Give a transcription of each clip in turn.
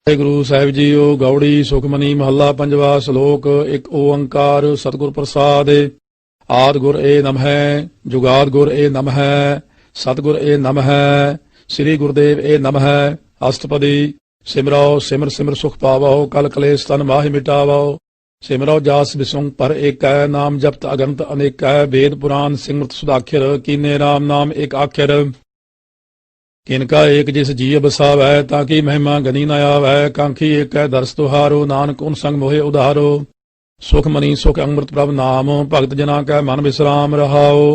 Guru Sahib JIO. Gauri Sukhmani ਮਹੱਲਾ ਪੰਜਵਾ। ਸ਼ਲੋਕ। ਇੱਕ ਓੰਕਾਰ ਸਤਿਗੁਰ ਪ੍ਰਸਾਦਿ। ਆਦਿ ਗੁਰ ਏ ਨਮਹਿ, ਜੁਗਾਦ ਗੁਰ ਏ ਨਮਹਿ, ਸਤਿਗੁਰ ਏ ਨਮਹਿ, ਸ੍ਰੀ ਗੁਰਦੇਵ ਏ ਨਮਹਿ। ਅਸ਼ਟਪਦੀ। ਸਿਮਰੋ ਸਿਮਰ ਸਿਮਰ ਸੁਖ ਪਾਵੋ, ਕਲ ਕਲੇਸ਼ ਤਨ ਮਾਹਿ ਮਿਟਾਵੋ। ਸਿਮਰੋ ਜਾਸ ਬਿਸੁੰਗ ਪਰ ਏਕੈ, ਨਾਮ ਜਪਤ ਅਗੰਤ ਅਨੇਕੈ। ਵੇਦ ਪੁਰਾਨ ਸਿਮਰਤ ਸੁਦਾਖਿਰ, ਕੀਨੇ ਰਾਮ ਨਾਮ ਏਕ ਆਖਿਰ। किनका एक जिस जीव बसावै, ताकि महिमा गनी न आवै। कांखी एक है दर्श तुहारो, नानक उन संग मोहे उधारो। सुख मनी सुख अमृत प्रभ नाम, भगत जना कै मन विश्राम रहाओ।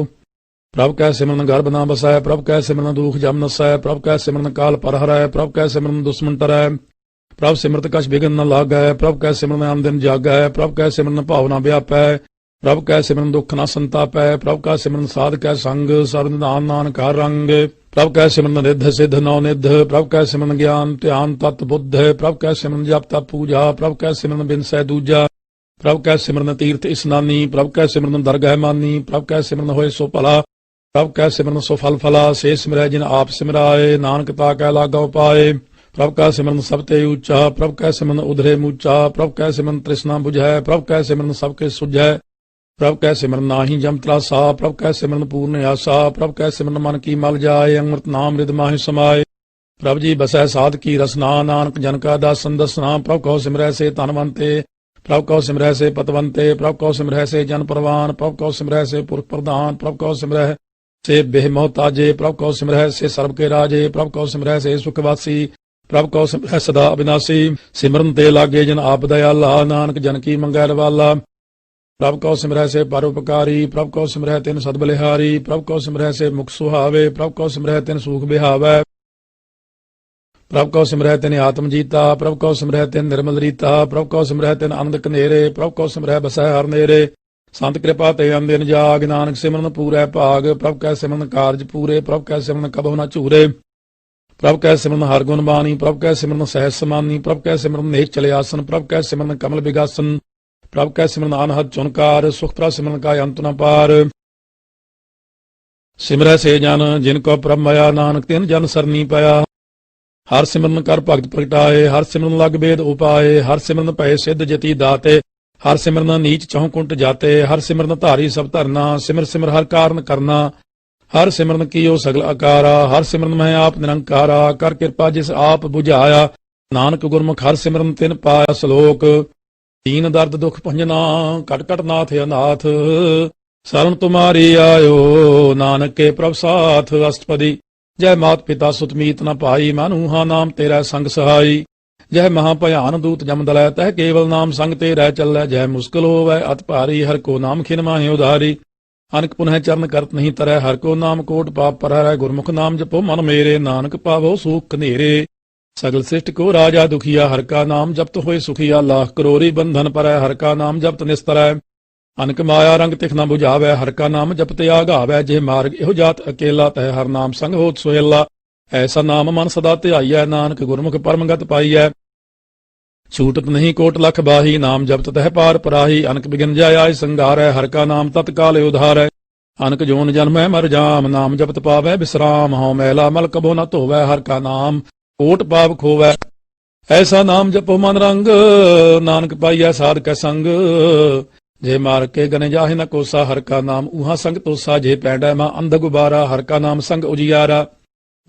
प्रभ कै सिमरन गर्भ न बसै, प्रभ कै सिमरन दुख जम नसै। प्रभ कै सिमरन काल पर हरै, प्रभ कै सिमरन दुश्मन टरै। प्रभ सिमरत कछ बिघन न लागै, प्रभ कै सिमरन अन दिन जागै। प्रभ कै सिमरन भाव न व्यापै, प्रभ कै सिमरन दुख न संतापै। प्रभ कै सिमरन साध कै संग, सर्व निधान नानक हर रंग। प्रभ कै सिमरन रिद्ध सिद्ध नौ निध, प्रभ कै सिमरन ज्ञान ध्यान तत् बुद्ध। प्रभ कै सिमरन जप तप पूजा, प्रभ कै सिमरन बिनसै दूजा। प्रभ कै सिमरन तीर्थ स्नानी, प्रभ कै सिमरन दरगह मानी। प्रभ कै सिमरन होए सो भला, प्रभ कै सिमरन सो फल फला। से सिमरै जिन आप सिमराए, नानक ताकै लागा उपाय। प्रभ कै सिमरन सब ते ऊंचा, प्रभ कै सिमरन उधरे मूचा। प्रभ कै सिमरन तृष्णा बुझै, प्रभ कै सिमरन सबके सुझै। प्रभ कै सिमरन नाहि जम त्रासा, प्रभ कै सिमरन पूर्ण आसा। प्रभ कै सिमरन मन की मल जाए, अमृत नाम हृदय माहि समाए। प्रभ जी बसै साध की रसना, नानक जन का दासन दसना। प्रभ कहो सिमरै से धनवंते, प्रभ कहो सिमरै से पतवंते। प्रभ कहो सिमरै से जन परवान, प्रभ कहो सिमरै से पुरख प्रधान। प्रभ कहो सिमरै से बेह मोहताजे, प्रभ कहो सिमरै से सर्व के राजे। प्रभ कहो सिमरै से सुखवासी, प्रभ कहो सिमरै सदा अविनाशी। सिमरन ते लागे जन आप दयाला, नानक जन की मंगै रवाला। प्रभ कहो सिमरै से परोपकारी, प्रभ कहो सिमरै तिन सद बलिहारी। प्रभ कहो सिमरै से मुख सुहावे, प्रभ कहो सिमरै तिन सुख बिहावै। प्रभ कहो सिमरै तिन आत्म जीता, प्रभ कहो सिमरै तिन निर्मल रीता। प्रभ कहो सिमरै तिन आनंद कनेरे, प्रभ कहो सिमरै बसै हर नेरे। संत कृपा ते अंदिन जाग, नानक सिमरन पूरै भाग। प्रभ कै सिमरन कारज पूरे, प्रभ कै सिमरन कबहु न चूरे। प्रभ कै सिमरन हर गुण बानी, प्रभ कै सिमरन सहज समानी। प्रभ कै सिमरन नेक चले आसन, प्रभ कै सिमरन कमल बिगासन। प्रभ कै सिमरन अनहद चुनकार, सुख प्रभ सिमरन का अंत न पार। सिमरै से जन जिनको प्रभ मया, नानक तिन जन सरनी पाया। हर सिमरन कर भगत प्रगटाए, हर सिमरन लग बेद उपाए। हर सिमरन भय सिद्ध जति दाते, हर सिमरन नीच चहुं कुंट जाते। हर सिमरन धारी सब धरना, सिमर सिमर हर कारण करना। हर सिमरन कीओ सगल अकारा, हर सिमरन मैं आप निरंकारा। कर कृपा जिस आप बुझाया, नानक गुरमुख हर सिमरन तिन पाया। श्लोक। दीन दर्द दुख भंजना, कट कट नाथ अनाथ। शरण तुम्हारी आयो, नानक के प्रभ साथ। अष्टपदी। जय मात पिता सुत मीत न पाई, मानूहा नाम तेरा संग सहाई। जय महाभयान दूत जम दलै, तह केवल नाम संग तेरा चलै। जय मुश्किल होवै अत भारी, हर को नाम खिन माहि उधारी। अनक पुनः चरण करत नहीं तरह, हर को नाम कोट पाप पर हरै। गुरमुख नाम जपो मन मेरे, नानक पावो सुख कनेरे। सगल सृष्टि को राजा दुखिया, हर का नाम जपत होए सुखिया। लाख करोरी बंधन परै, हर का नाम जपत निस्तरै। अनक माया रंग तिख न बुझावै, हर का नाम जपत आगावै। जे मार्ग एहो जात अकेला, तह हर नाम संग होत सोहेला। ऐसा नाम मन सदा ध्याइयै, नानक गुरमुख परमगत पाइयै। छूटत नहीं कोट लख बाही, नाम जपत तह पार पराही। अनक बिघन जय आय संगारै, हर का नाम तत्काल उधारै। अनक जोन जन्मै मर जाम, नाम जपत पावै विश्राम। हਉ मैला मल कबो न धोवै, हर का नाम कोट पाप खोवै। ऐसा नाम जपो मन रंग, नानक पाइयै साध कै संग। जे मार के गने जाहि न कोसा, हर का नाम ऊहा संग तोसा। जे पैंडै मां अंध गुबारा, हर का नाम संग उजियारा।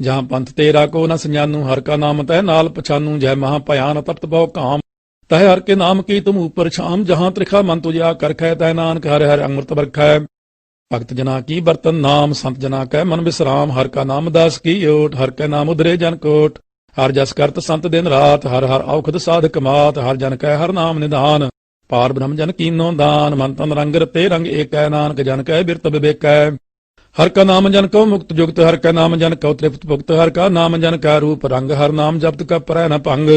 जहाँ पंथ तेरा को न संजानू, हर का नाम तह नाल पछानू। जय महा भयान तप्त बहु काम, तह हर के नाम की तुम ऊपर छाम। जहाँ त्रिखा मन तुझा करखै, तह नानक हर हर अमृत बरखै। भगत जना की बर्तन नाम, संत जना कै मन विश्राम। हर का नाम दास की ओट, हर कै नाम उधरे जन कोट। हर जस करत संत दिन रात, हर हर औखद साधक मात। हर जन कै हर नाम निधान, पार ब्रह्म जन कीनो दान। मन तन रंग रते रंग एकै, नानक जन कै बिरत विवेकै। हर का नाम जन को मुक्त जुगत, हर का नाम जन को तृप्त भुक्त। हर का नाम जन का रूप रंग, हर नाम जपत का परै न भंग।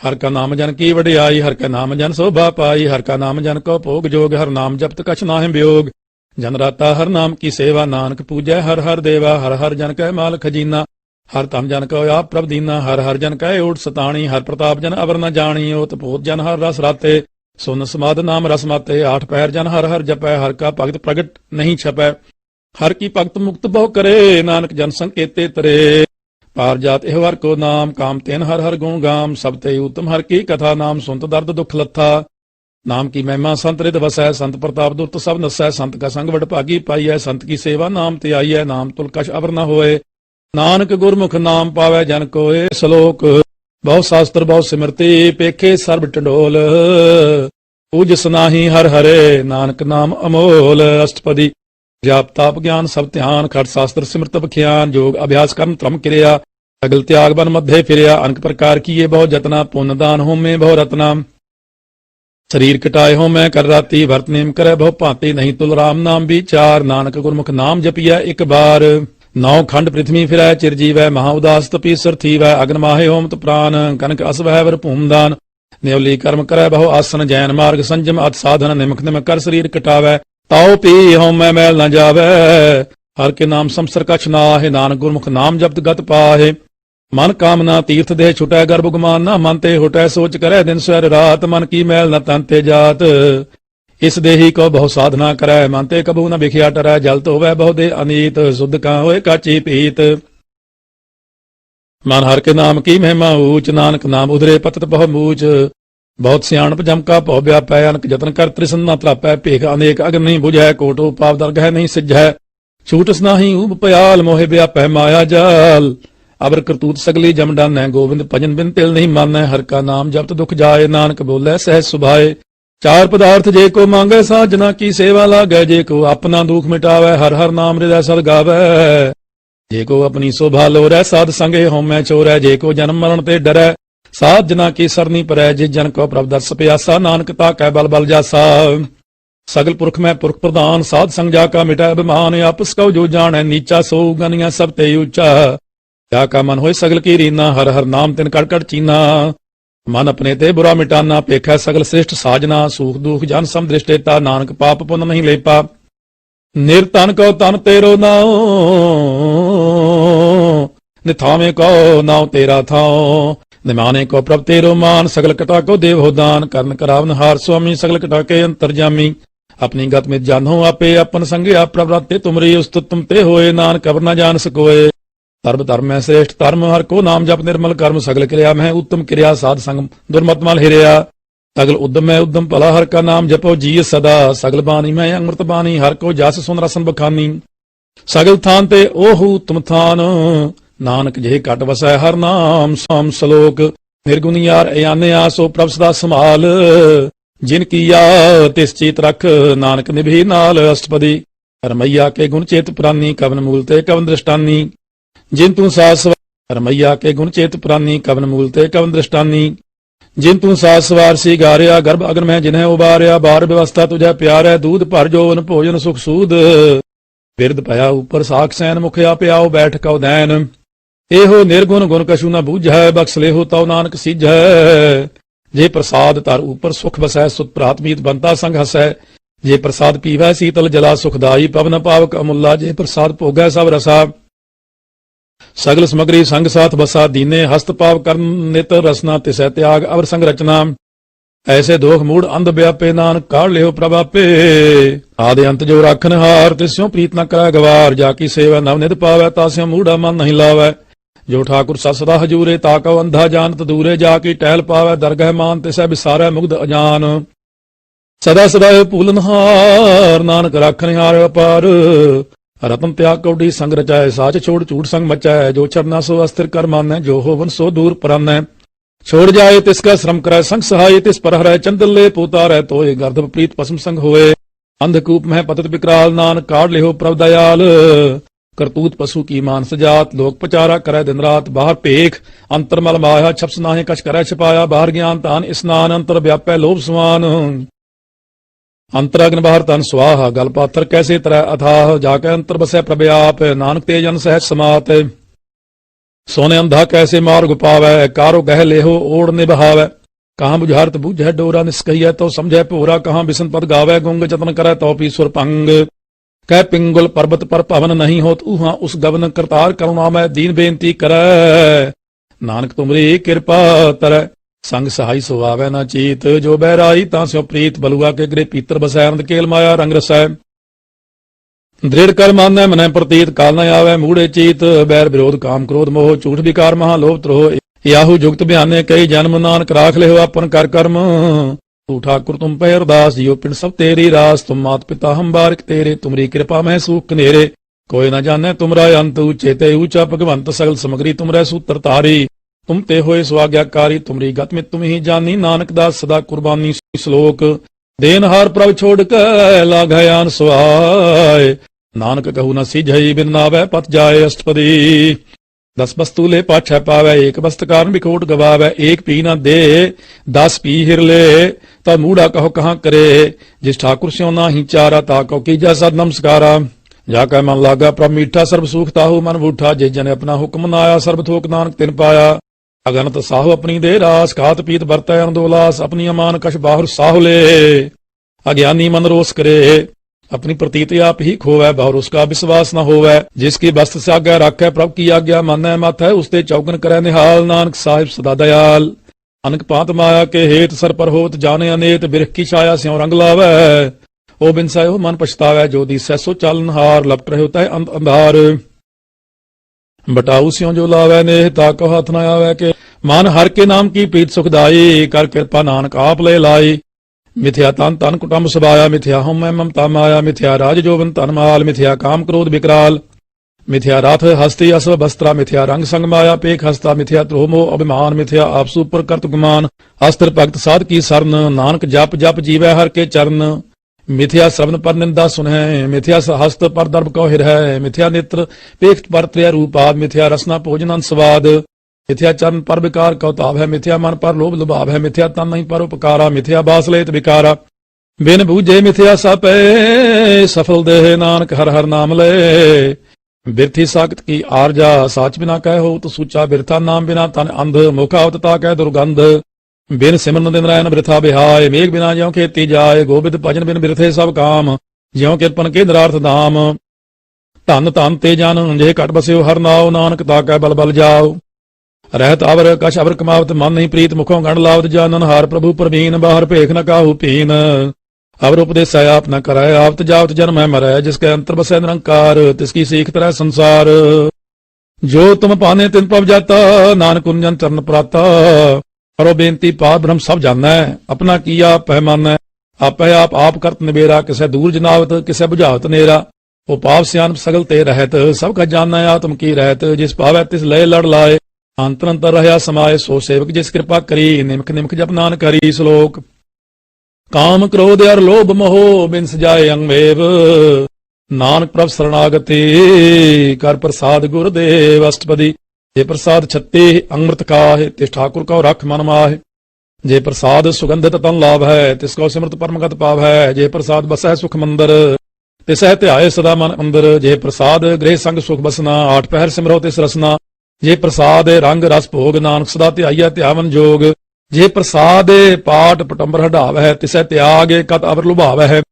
हर का नाम जन की वडियाई, हर का नाम जन शोभा पाई। हर का नाम जन को भोग जोग, हर नाम जपत कछ नाहि वियोग। जन राता हर नाम की सेवा, नानक पूजै हर हर देवा। हर हर जन कै माल खजीना, हर तम जन को आप प्रभ दीना। हर हर जन कै ओट सताणी, हर प्रताप जन अवर न जानी। ओत पोत जन हर रस राते, सुन समाद नाम रस माते। आठ पैर जन हर हर जपै, हर का भगत प्रगट नहीं छपै। हर की भगत मुक्त बहु करे, नानक जन संकेते तरे। पार जात एह हर को नाम, काम तेन हर हर गुण गाम, सब ते उत्तम हर की कथा, नाम सुनत दर्द दुख लथा। नाम की महिमा संत रिद वसै, संत प्रताप दुर्त सब नसै, संत का संग वड भागी पाई है, संत की सेवा नाम ते आई है, नाम तुल कछ अवर न होए, नानक गुरमुख नाम पावै जन कोय। श्लोक बहु शास्त्र बहु सिमरती, पेखे सर्ब टंडोल, पूज सनाही हर हरे, नानक नाम अमोल। अष्टपदी जाप ताप ज्ञान सब ध्यान, खट शास्त्र सिमरत बख्यान, योग अभ्यास कर्म त्रम क्रिया, सगल त्याग बन मध्य फिरिया। अनेक प्रकार किए बहु जतना, पुण्य दान हो में बहु रत्ना, शरीर कटाए हो मैं कर राती, भरत नेम करे बहु भांति, नहीं तुल राम नाम विचार, नानक गुरमुख नाम जपिया एक बार। नौ खंड पृथ्वी फिरै चिरजीवै, महा उदास तपीसर थीवै, अग्न माहे होमत प्राण, कनक अस वह वर भूमदान। नेवली कर्म करे बहु आसन, जैन मार्ग संजम अत साधन, निमक निमक कर शरीर कटावै, ताओ पी हो मैं मैल न जावै। हर के नाम समसर कछ नाहि, नानक गुरमुख नाम जपत गत पाहे। मन कामना तीर्थ देह छुटै, गर्भ गुमान न मन ते हुटै, सोच करे दिन स्वर रात, मन की मैल न तन ते जात। इस देही को बहु साधना करै, मन ते कबू न बिखिया टरै, जल तो वह बहु दे अनीत, शुद्ध का होए काची पीत। मन हर के नाम की महिमा ऊंच, नानक नाम उधरे पतत बहु मूच। बहुत सियाणप जमका पौ व्यापै, अनक जतन कर त्रिसन न त्रापै, भेख अनेक अग्न नहीं बुझै, कोटो पाप दरगह नहीं सिझै, छूट स्नाही ऊब पयाल, मोहे व्यापै माया जाल। अबर करतूत सगली जम डानै, गोविंद भजन बिन तिल नहीं मानै, हर का नाम जपत दुख जाए, नानक बोले सहज सुभाए। चार पदार्थ जे को मांगे, साजना की सेवा लागै, जे को अपना दुख मिटावै, हर हर नाम हृदय सद गावै। जे को अपनी शोभा लोरै, साध संगे होमै चोरै, जे को जन्म मरण ते डरै, साध जना की सरनी परै, जिस जन को प्रभ दर्श प्यासा, नानक ताकै बल बल जासा। सगल पुरख में पुरख प्रधान, साध संग जाका मिटै अभिमान, आपस कौ जो जानै नीचा, सो गनिया सब ते ऊंचा। क्या का मन होए सगल की रीना, हर हर नाम तिन कड़ कड़ चीना। मन अपने ते बुरा मिटाना, पेखै सगल श्रेष्ठ साजना, सुख दुख जन सम दृष्टेता, नानक पाप पुन नहीं लेपा। निर्धन को तन तेरो नाओ, निथावे को नाव तेरा थाओ, निमाने को प्रभ तेरो मान, सगल कटा को देव हो दान, कर्ण करावन हार स्वामी, सगल कटा के अंतर्जामी। अपनी गत में जानो आपे, अपन संगे आप प्रभ राते तुमरी, उस्तुत तुम ते होए, नानक अवर न जान सकोए। सर्व धर्म में श्रेष्ठ धर्म, हर को नाम जप निर्मल कर्म, सगल क्रिया में उत्तम क्रिया, साध संग दुर्मत मल हिरिया। सगल उद्यम में उद्यम भला, हर का नाम जपो जी सदा, सगल बानी में अमृत बानी, हर को जास सुन रसन बखानी। सगल थान ते ओहु तुम थान, नानक जे कट वसै हर नाम साम। श्लोक निर्गुण यार अयाने आसो, प्रभ सदा संभाल, जिन किया तिस चीत रख, नानक निभि नाल। अष्टपदी रमैया के गुण चेत पुरानी, कवन मूल ते कवन दृष्टानी, जिन तू सास रमैया के गुण चेत पुरानी, कवन मूल ते कवन दृष्टानी। जिन तू सास सवार सी गारिया, गर्भ अग्न में जिन्हें उबारिया, बार व्यवस्था तुझे प्यार है, दूध भर जोवन भोजन सुख सूद। बिरद पया ऊपर साख सैन, मुखिया प्याओ बैठ कौ दैन। एहो निर्गुण गुण कछु न बूझै, बख्श लेहो तौ नानक सीझै। जे प्रसाद तर ऊपर सुख बसै, सुत प्रातमीत बनता संग हसै। जे प्रसाद पीवै शीतल जला, सुखदाई पवन पावक अमुल्ला। जे प्रसाद भोगै सब रसा, सगल समग्री संग साथ बसा। दीने हस्त पाव करन नित रसना, तिसै त्याग अवर संग रचना। ऐसे दोख मूड अंध व्यापे, नानक काढ़ लेहो प्रभापे। आदि अंत जो राखन हार, तिस्यों प्रीत न करै गवार। जाकी सेवा नव निध पावै, तास्यों मूढ़ा मन नहीं लावै। जो ठाकुर सदा हजूरे, ताकौ अंधा जानत दूरे। जाकी टहल पावै दरगह मान, तिसै बिसारै मुग्ध अजान। सदा सदा भूलनहार, नानक राखन हार अपार। रतन त्याग कौडी संग रचाए, साच छोड़ झूठ संग मचाए। जो चरना सो अस्थिर कर मानै, जो होवन सो दूर परानै। छोड़ जाए तिसका श्रम करे, संग सहाय तिस पर हरै। चंदल ले पोता रह तोय, गर्दभ प्रीत पसम संग होए। अंधकूप में पतत विकराल, नानक काढ़ लेहो प्रभ दयाल। करतूत पशु की मानस जात, लोक पचारा करे दिन रात। बाहर पेख अंतर मल माया, छपस नाहि कछ करे छिपाया। बाहर ज्ञान तान स्नान, अंतर व्यापै लोभ स्वान। अंतरग्न बाहर तन स्वाहा, गल पाथर कैसे तरह अथाह। जाके अंतर बसै प्रभ आप, नानक तेजन सहज समात। सोने अंधा कैसे मार्ग पावै, कारो गह लेहो ओढ़ निभावै। कहाँ बुझारत बूझै डोरा, निस्कहियै तो समझै पोरा। कहाँ बिसन पद गावै, गुंग जतन करै तो पीश्वर पंग। कह पिंगुल पर्वत पर पवन नहीं होत, ऊहा उस गवन करतार। करुणा में दीन बेनती करै, नानक तुमरी कृपा तरै। संग सहाई सो आवे न चीत, जो बहराई तां स्यों प्रीत। बलुआ के गृह पीतर बसै, आनंद केल माया रंग रसै। दृढ़ कर मानै मनै प्रतीत काल न आवे, मूढ़े चीत बैर विरोध काम क्रोध मोह, झूठ विकार महा लोभ त्रोह, याहू जुगत बयाने कई जन्म, नानक राख ले हो अपन कर कर्म। तू ठाकुर तुम पे अरदास, जियो पिंड सब तेरी रास, तुम मात पिता हम बारिक तेरे, तुमरी कृपा में सुख कनेरे, कोई न जाने तुमरा अंत, चेते ऊंचा भगवंत, सगल समग्री तुमरे सूत्र तारी, तुम ते होए स्वाज्ञाकारी, तुमरी गत में तुम ही जानी, नानक दास सदा कुर्बानी। श्लोक देनहार प्रभ छोड़ के लाघय आन सुहाय, नानक कहू न सीझई बिन नावै पत जाए अष्टपदी। 10 वस्तु ले पाछै पावै, एक वस्त कारण बिखोट गवावै, एक पी न दे 10 पी हिर ले, तब मूढ़ा कहो कहाँ करे, जिस ठाकुर स्यों नाही चारा, ता कहो कीजै सद नमस्कारा। जाकै मन लागा प्रभ मीठा, सर्ब सुख ताहू मन बूठा, जिस जने अपना हुक्म नाया, सर्ब थोक नानक तिन पाया। अगनत साहु अपनी दे रास, खात पीत बरतै अनदोलास, अपनी अमान कश बाहुर साहु ले, अज्ञानी मन रोस करे, अपनी प्रतीत आप ही खोवै, बहुर उसका विश्वास न होवै, जिसकी बस्त से आज्ञा राखै, प्रभ की आज्ञा मानै मत है, उसते चौगन करै निहाल, नानक साहिब सदा दयाल। अनक पात माया के हेत सर पर होत, जाने अनेत बिरख की छाया स्यों रंग लावै, ओ बिन सयो मन पछतावै, जो दिसै सो चालनहार, लपट रहे होता है अंधार। बटाऊ स्यों जो लावै नेह, ताको हाथ न आवे के, मान हर के नाम की प्रीत सुखदाई, कर कृपा नानक आप ले लाई। मिथ्या तन तन कुटुंब सबाया, मिथ्या हम मैं ममता माया, मिथ्या राज जोवन तन माल, मिथ्या काम क्रोध विकराल, मिथ्या राथ हस्ती असव बस्त्रा, मिथ्या रंग संग माया पेख हस्ता, मिथ्या त्रोमो अभिमान, मिथ्या आपसु पर कर्त गुमान, अस्त्र भक्त साध की सरन, नानक जप जप जीवै हर के चरण। मिथ्या श्रवण पर निंदा सुनह, मिथ्या हस्त पर दर्भ कौ हिरह, मिथ्या नेत्र पेख पर त्रय रूपाद, मिथ्या रसना भोजन स्वाद, मिथ्या चरण पर विकार कौताव है, मिथ्या मन पर लोभ लुभाव है, मिथ्या तन नहीं पर उपकारा, मिथ्या बास लेत विकारा, बिन बूझे मिथ्या सपे, सफल देह नानक हर हर नाम ले। बिरथी साकत की आरजा, साच बिना कह हो तो सूचा, बिरथा नाम बिना तन अंध, मुखावत ता कह दुर्गंध, बिन सिमरन दिन रैन बिरथा बिहाय, मेघ बिना ज्यों खेती जाय, गोबिंद भजन बिन बिरथे सब काम, ज्यों किरपन के निरार्थ धाम। धन धन ते जन जे घट बस्यो हर नाव, नानक ता कह बल बल जाओ, रहत अवर कश अवर कमावत, मन नहीं प्रीत मुखों गण लावत, जानन हार प्रभु प्रवीण, बाहर भेख न काहू पीन, अवर उपदेश आप न कराय, आवत जावत जन्म है मरै, जिसके अंतर बसै निरंकार, तिसकी सीख तरह संसार। जो तुम पाने तिन पव जाता, नानक कुंजन चरण प्राता, करो बेनती पार ब्रह्म सब जानै, अपना किया पैमानै, आपै आप करत निबेरा, किसे दूर जनावत किसे बुझावत नेरा, ओ पाप सियान सगल ते रहत, सब का जानै आत्म की रहत, जिस पावै तिस लय लड़ लाए, अंतर अंतर रहा समाये, सो सेवक जिस कृपा करी, निमक निमक जप नानक हरि। श्लोक काम क्रोध अर लोभ मोह, बिन सजाए अंगमेव, नानक प्रभ शरणागति, कर प्रसाद गुरुदेव अष्टपदी। जे प्रसाद छत्ती अमृत काहे, तिस ठाकुर को रख मन माहे, जे प्रसाद सुगंधित तन लाभ है, तिसको सिमृत परमगत पाव है, जे प्रसाद बसै सुख मंदिर, तिसह ध्याय सदा मन अंदर, जे प्रसाद गृह संग सुख बसना, 8 पहर सिमरो तिस रसना, जे प्रसाद रंग रस भोग, नानक सदा ध्याइया ध्यावन जोग, जे प्रसाद पाट पटंबर हटाव है, तिसै त्याग कत अवर लुभाव है,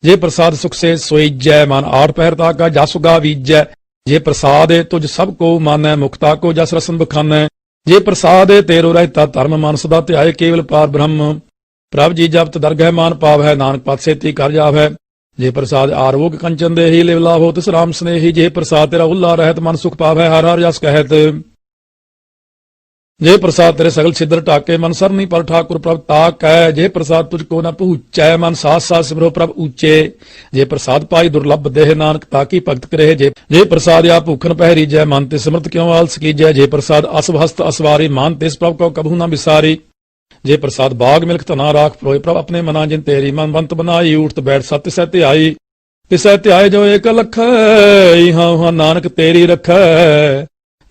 जे प्रसाद सुख से सोईजै, मन 8 पहर ताका जासुगा बीजै, जे प्रसाद तुझ सब को मानै, मुक्ता को जस रसन बखानै, जे प्रसाद तेरो रहता धर्म, मन सदा ध्याय केवल पार ब्रह्म, प्रभ जी जपत दरगह मान पाव है, नानक पद सेती कर जाव है, जे प्रसाद आरोग कंचन दे ही लिव लाभो, तिस राम स्नेही, जे प्रसाद तेरा उल्ला रहत, मन सुख पावै हर हर जस कहत, जे प्रसाद तेरे सगल छिद्र टाके, मन सरनी पर ठाकुर प्रभ ताक है, जे प्रसाद तुझको न पहुँचै, मन साथ साथ सिमरो प्रभ ऊंचे, जे प्रसाद पाई दुर्लभ देह, नानक ताकी भगत करे, जे प्रसाद आप भूखन पहरी जय, मन ते सिमरत क्यों आलस कीजै, जे प्रसाद असव हस्त असवारी, मान तिस प्रभ को कभू न बिसारी, जे प्रसाद बाग मिल्क तना राख प्रोय, प्रभ अपने मना जिन तेरी मन बंत बनाई, उठत बैठ सत्य सहते आई, तिसै ध्याय जो एक लख, इहाँ उहाँ नानक तेरी रख।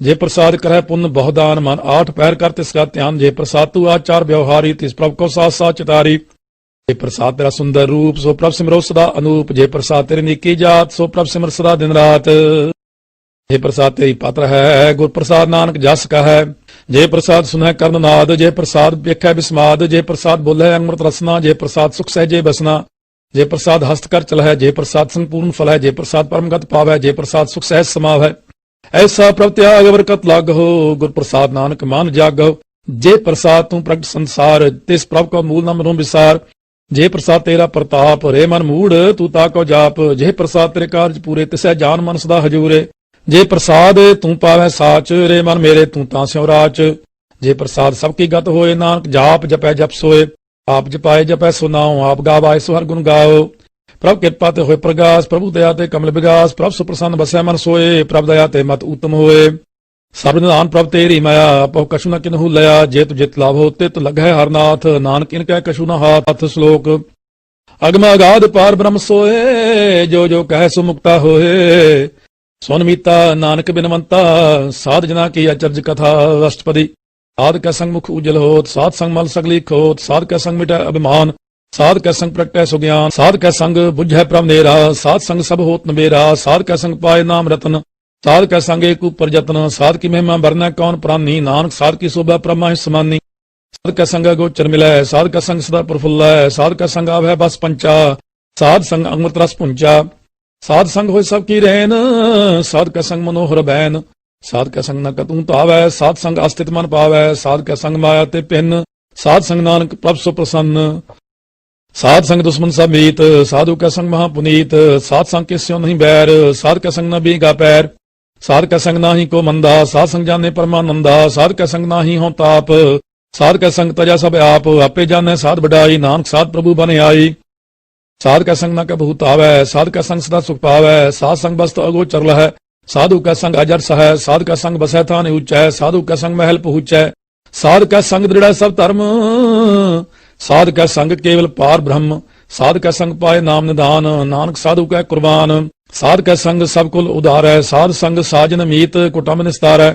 जे प्रसाद करह पुण्य बहुदान, मन 8 पहर कर तिसका ध्यान, जे प्रसाद तू आचार व्यवहारी, तिस प्रभ को साथ साथ चितारी, जे प्रसाद तेरा सुंदर रूप, सो प्रभ सिमरो सदा अनूप, जे प्रसाद तेरी निकी जात, सो प्रभ सिमर सदा दिन रात, जे प्रसाद तेरी पात्र है, गुर प्रसाद नानक जस का है, जे प्रसाद सुनह कर्ण नाद, जे प्रसाद वेखै बिस्माद, जे प्रसाद बोले अमृत रसना, जे प्रसाद सुख सहजे बसना, जे प्रसाद हस्त कर चल है, जे प्रसाद संपूर्ण फल है, जे प्रसाद परमगत पाव है, जे प्रसाद सुख सहज समाव है, ऐसा प्रभ त्याग बरकत लाग हो, गुर प्रसाद नानक मान जाग हो, जे प्रसाद तू प्रगट संसार, तिस प्रभ को मूल न मनो विसार, ਜੇ ਪ੍ਰਸਾਦ ਤੇਰਾ ਪ੍ਰਤਾਪ, ਰੇ ਮਨ ਮੂੜ ਤੂੰ ਤਾਕੋ ਜਾਪ, ਜੇ ਪ੍ਰਸਾਦ ਤੇਰੇ ਕਾਰਜ ਪੂਰੇ, ਤਿਸੈ ਜਾਨ ਮਨ ਸਦਾ ਹਜੂਰੇ। ਜੇ ਪ੍ਰਸਾਦ ਤੂੰ ਪਾਵੈ ਸਾਚ, ਰੇ ਮਨ ਮੇਰੇ ਤੂੰ ਤਾਂ ਸਿਉ ਰਾਚ। ਜੇ ਪ੍ਰਸਾਦ ਸਭ ਕੀ ਗਤ ਹੋਏ, ਨਾਨਕ ਜਾਪ ਜਪੈ ਜਪ ਸੋਏ। ਆਪ ਜਪਾਏ ਜਪੈ ਸੋ ਨਾਉ, ਆਪ ਗਾਵਾਏ ਸੋ ਹਰਿ ਗੁਣ ਗਾਓ। ਪ੍ਰਭ ਕਿਰਪਾ ਤੇ ਹੋਏ ਪ੍ਰਗਾਸ, ਪ੍ਰਭੂ ਦਇਆ ਤੇ ਕਮਲ ਵਿਗਾਸ। ਪ੍ਰਭ ਸੁਪ੍ਰਸੰਨ ਬਸੈ ਮਨ ਸੋਏ, ਪ੍ਰਭ ਦਇਆ ਤੇ ਮਤ ਊਤਮ ਹੋਏ। ਸਭ ਨਿਧਾਨ ਪ੍ਰਭ ਤੇਰੀ ਮਾਇਆ, ਪਉ ਕਛੂ ਨ ਕਿਨਹੂ ਲਿਆ। ਜੇ ਤੁ ਜਿਤ ਲਾਭੋ ਤਿਤ ਲਗੈ ਹਰਨਾਥ, ਨਾਨਕ ਇਨ ਕੈ ਕਛੂ ਨ ਹਾਥ। ਸ਼ਲੋਕ ਅਗਮ ਅਗਾਧ ਪਾਰ ਬ੍ਰਹਮ ਸੋਏ, ਜੋ ਜੋ ਕਹਿ ਸੋ ਮੁਕਤਾ ਹੋਏ। ਸੁਨ ਮੀਤਾ ਨਾਨਕ ਬਿਨਵੰਤਾ, ਸਾਧ ਜਨਾ ਕੀ ਅਚਰਜ ਕਥਾ। ਅਸ਼ਟਪਦੀ ਸਾਧ ਕੈ ਸੰਗ ਮੁਖ ਉਜਲ ਹੋਤ, ਸਾਧ ਸੰਗ ਮਲ ਸਗਲੀ ਖੋਤ। ਸਾਧ ਕੈ ਸੰਗ ਮਿਟੈ ਅਭਿਮਾਨ, ਸਾਧ ਕੈ ਸੰਗ ਪ੍ਰਗਟੈ ਸੁਗਿਆਨ। ਸਾਧ ਕੈ ਸੰਗ ਬੁਝੈ ਪ੍ਰਭ ਨੇਰਾ, ਸਾਧ ਸੰਗ ਸਭ ਹੋਤ ਨਬੇਰਾ। ਸਾਧ ਕੈ ਸੰਗ ਪਾਏ ਨਾਮ ਰਤਨ, ਸਾਧ ਕੈ ਸੰਗ ਏਕ ਉਪਰ ਜਤਨ। ਸਾਧ ਕੀ ਮਹਿਮਾ ਵਰਨੈ ਕੌਣ ਪ੍ਰਾਨੀ, ਨਾਨਕ ਸਾਧ ਕੀ ਸੋਭਾ ਪ੍ਰਮਾ ਸਮਾਨੀ। ਸਾਧ ਕੈ ਸੰਗ ਗੋਚਰ ਮਿਲੈ, ਸਾਧ ਕੈ ਸੰਗ ਸਦਾ ਪ੍ਰਫੁੱਲੈ। ਸਾਧ ਕੈ ਸੰਗ ਆਵੈ ਬਸ ਪੰਚਾ, ਸਾਧ ਸੰਗ ਅੰਮ੍ਰਿਤ ਰਸ ਪੁੰਚਾ। ਸਾਧ ਸੰਗ ਹੋਇ ਸਭ ਕੀ ਰਹਿਨ, ਸਾਧ ਕੈ ਸੰਗ ਮਨੋਹਰ ਬੈਨ। ਸਾਧ ਕੈ ਸੰਗ ਨ ਕਤੂ ਧਾਵੈ, ਸਾਧ ਸੰਗ ਅਸਥਿਤ ਮਨ ਪਾਵੈ। ਸਾਧ ਕੈ ਸੰਗ ਮਾਇਆ ਤੇ ਪਿੰਨ, ਸਾਧ ਸੰਗ ਨਾਨਕ ਪ੍ਰਭ ਸੋ ਪ੍ਰਸੰਨ। ਸਾਧ ਸੰਗ ਦੁਸ਼ਮਨ ਸਭ ਮੀਤ, ਸਾਧੂ ਕੈ ਸੰਗ ਮਹਾ ਪੁਨੀਤ। ਸਾਧ ਸੰਗ ਕਿਸਿਓ ਨਹੀਂ ਬੈਰ, ਸਾਧ ਕੈ ਸੰਗ ਨ ਬੀਗਾ ਪੈਰ। ਸਾਧ ਕੈ ਸੰਗ ਨਾਹੀ ਕੋ ਮੰਦਾ, ਸਾਧ ਸੰਗ ਜਾਣੇ ਪਰਮਾਨੰਦਾ। ਸਾਧ ਕੈ ਸੰਗ ਨਾਹੀ ਹੋਂ ਤਾਪ, ਸਾਧ ਕੈ ਸੰਗ ਤਜਾ ਸਭ ਆਪ। ਆਪੇ ਜਾਣੈ ਸਾਧ ਵਡਾਈ, ਨਾਨਕ ਸਾਧ ਪ੍ਰਭੂ ਬਨ ਆਈ। ਸਾਧ ਕੈ ਸੰਗ ਨ ਕਬਹੂ ਧਾਵੈ, ਸਾਧ ਕੈ ਸੰਗ ਸਦਾ ਸੁਖ ਪਾਵੈ। ਸਾਧ ਸੰਗ ਬਸਤ ਅਗੋਚਰ ਲਹੈ, ਸਾਧੂ ਕੈ ਸੰਗ ਅਜਰ ਸਹੈ। ਸਾਧ ਕੈ ਸੰਗ ਬਸੈ ਥਾਨ ਊਚੈ, ਸਾਧੂ ਕੈ ਸੰਗ ਮਹਿਲ ਪਹੁੰਚੈ। ਸਾਧ ਕੈ ਸੰਗ ਦ੍ਰਿੜੈ ਸਭ ਧਰਮ, ਸਾਧ ਕੈ ਸੰਗ ਕੇਵਲ ਪਾਰ ਬ੍ਰਹਮ। ਸਾਧ ਕੈ ਸੰਗ ਪਾਏ ਨਾਮ ਨਿਧਾਨ, ਨਾਨਕ ਸਾਧੂ ਕੈ ਕੁਰਬਾਨ। ਸਾਧ ਕੈ ਸੰਗ ਸਭ ਕੁਲ ਉਧਾਰੈ, ਸਾਧ ਸੰਗ ਸਾਜਨ ਮੀਤ ਕੁਟੰਬ ਨਿਸਤਾਰੈ।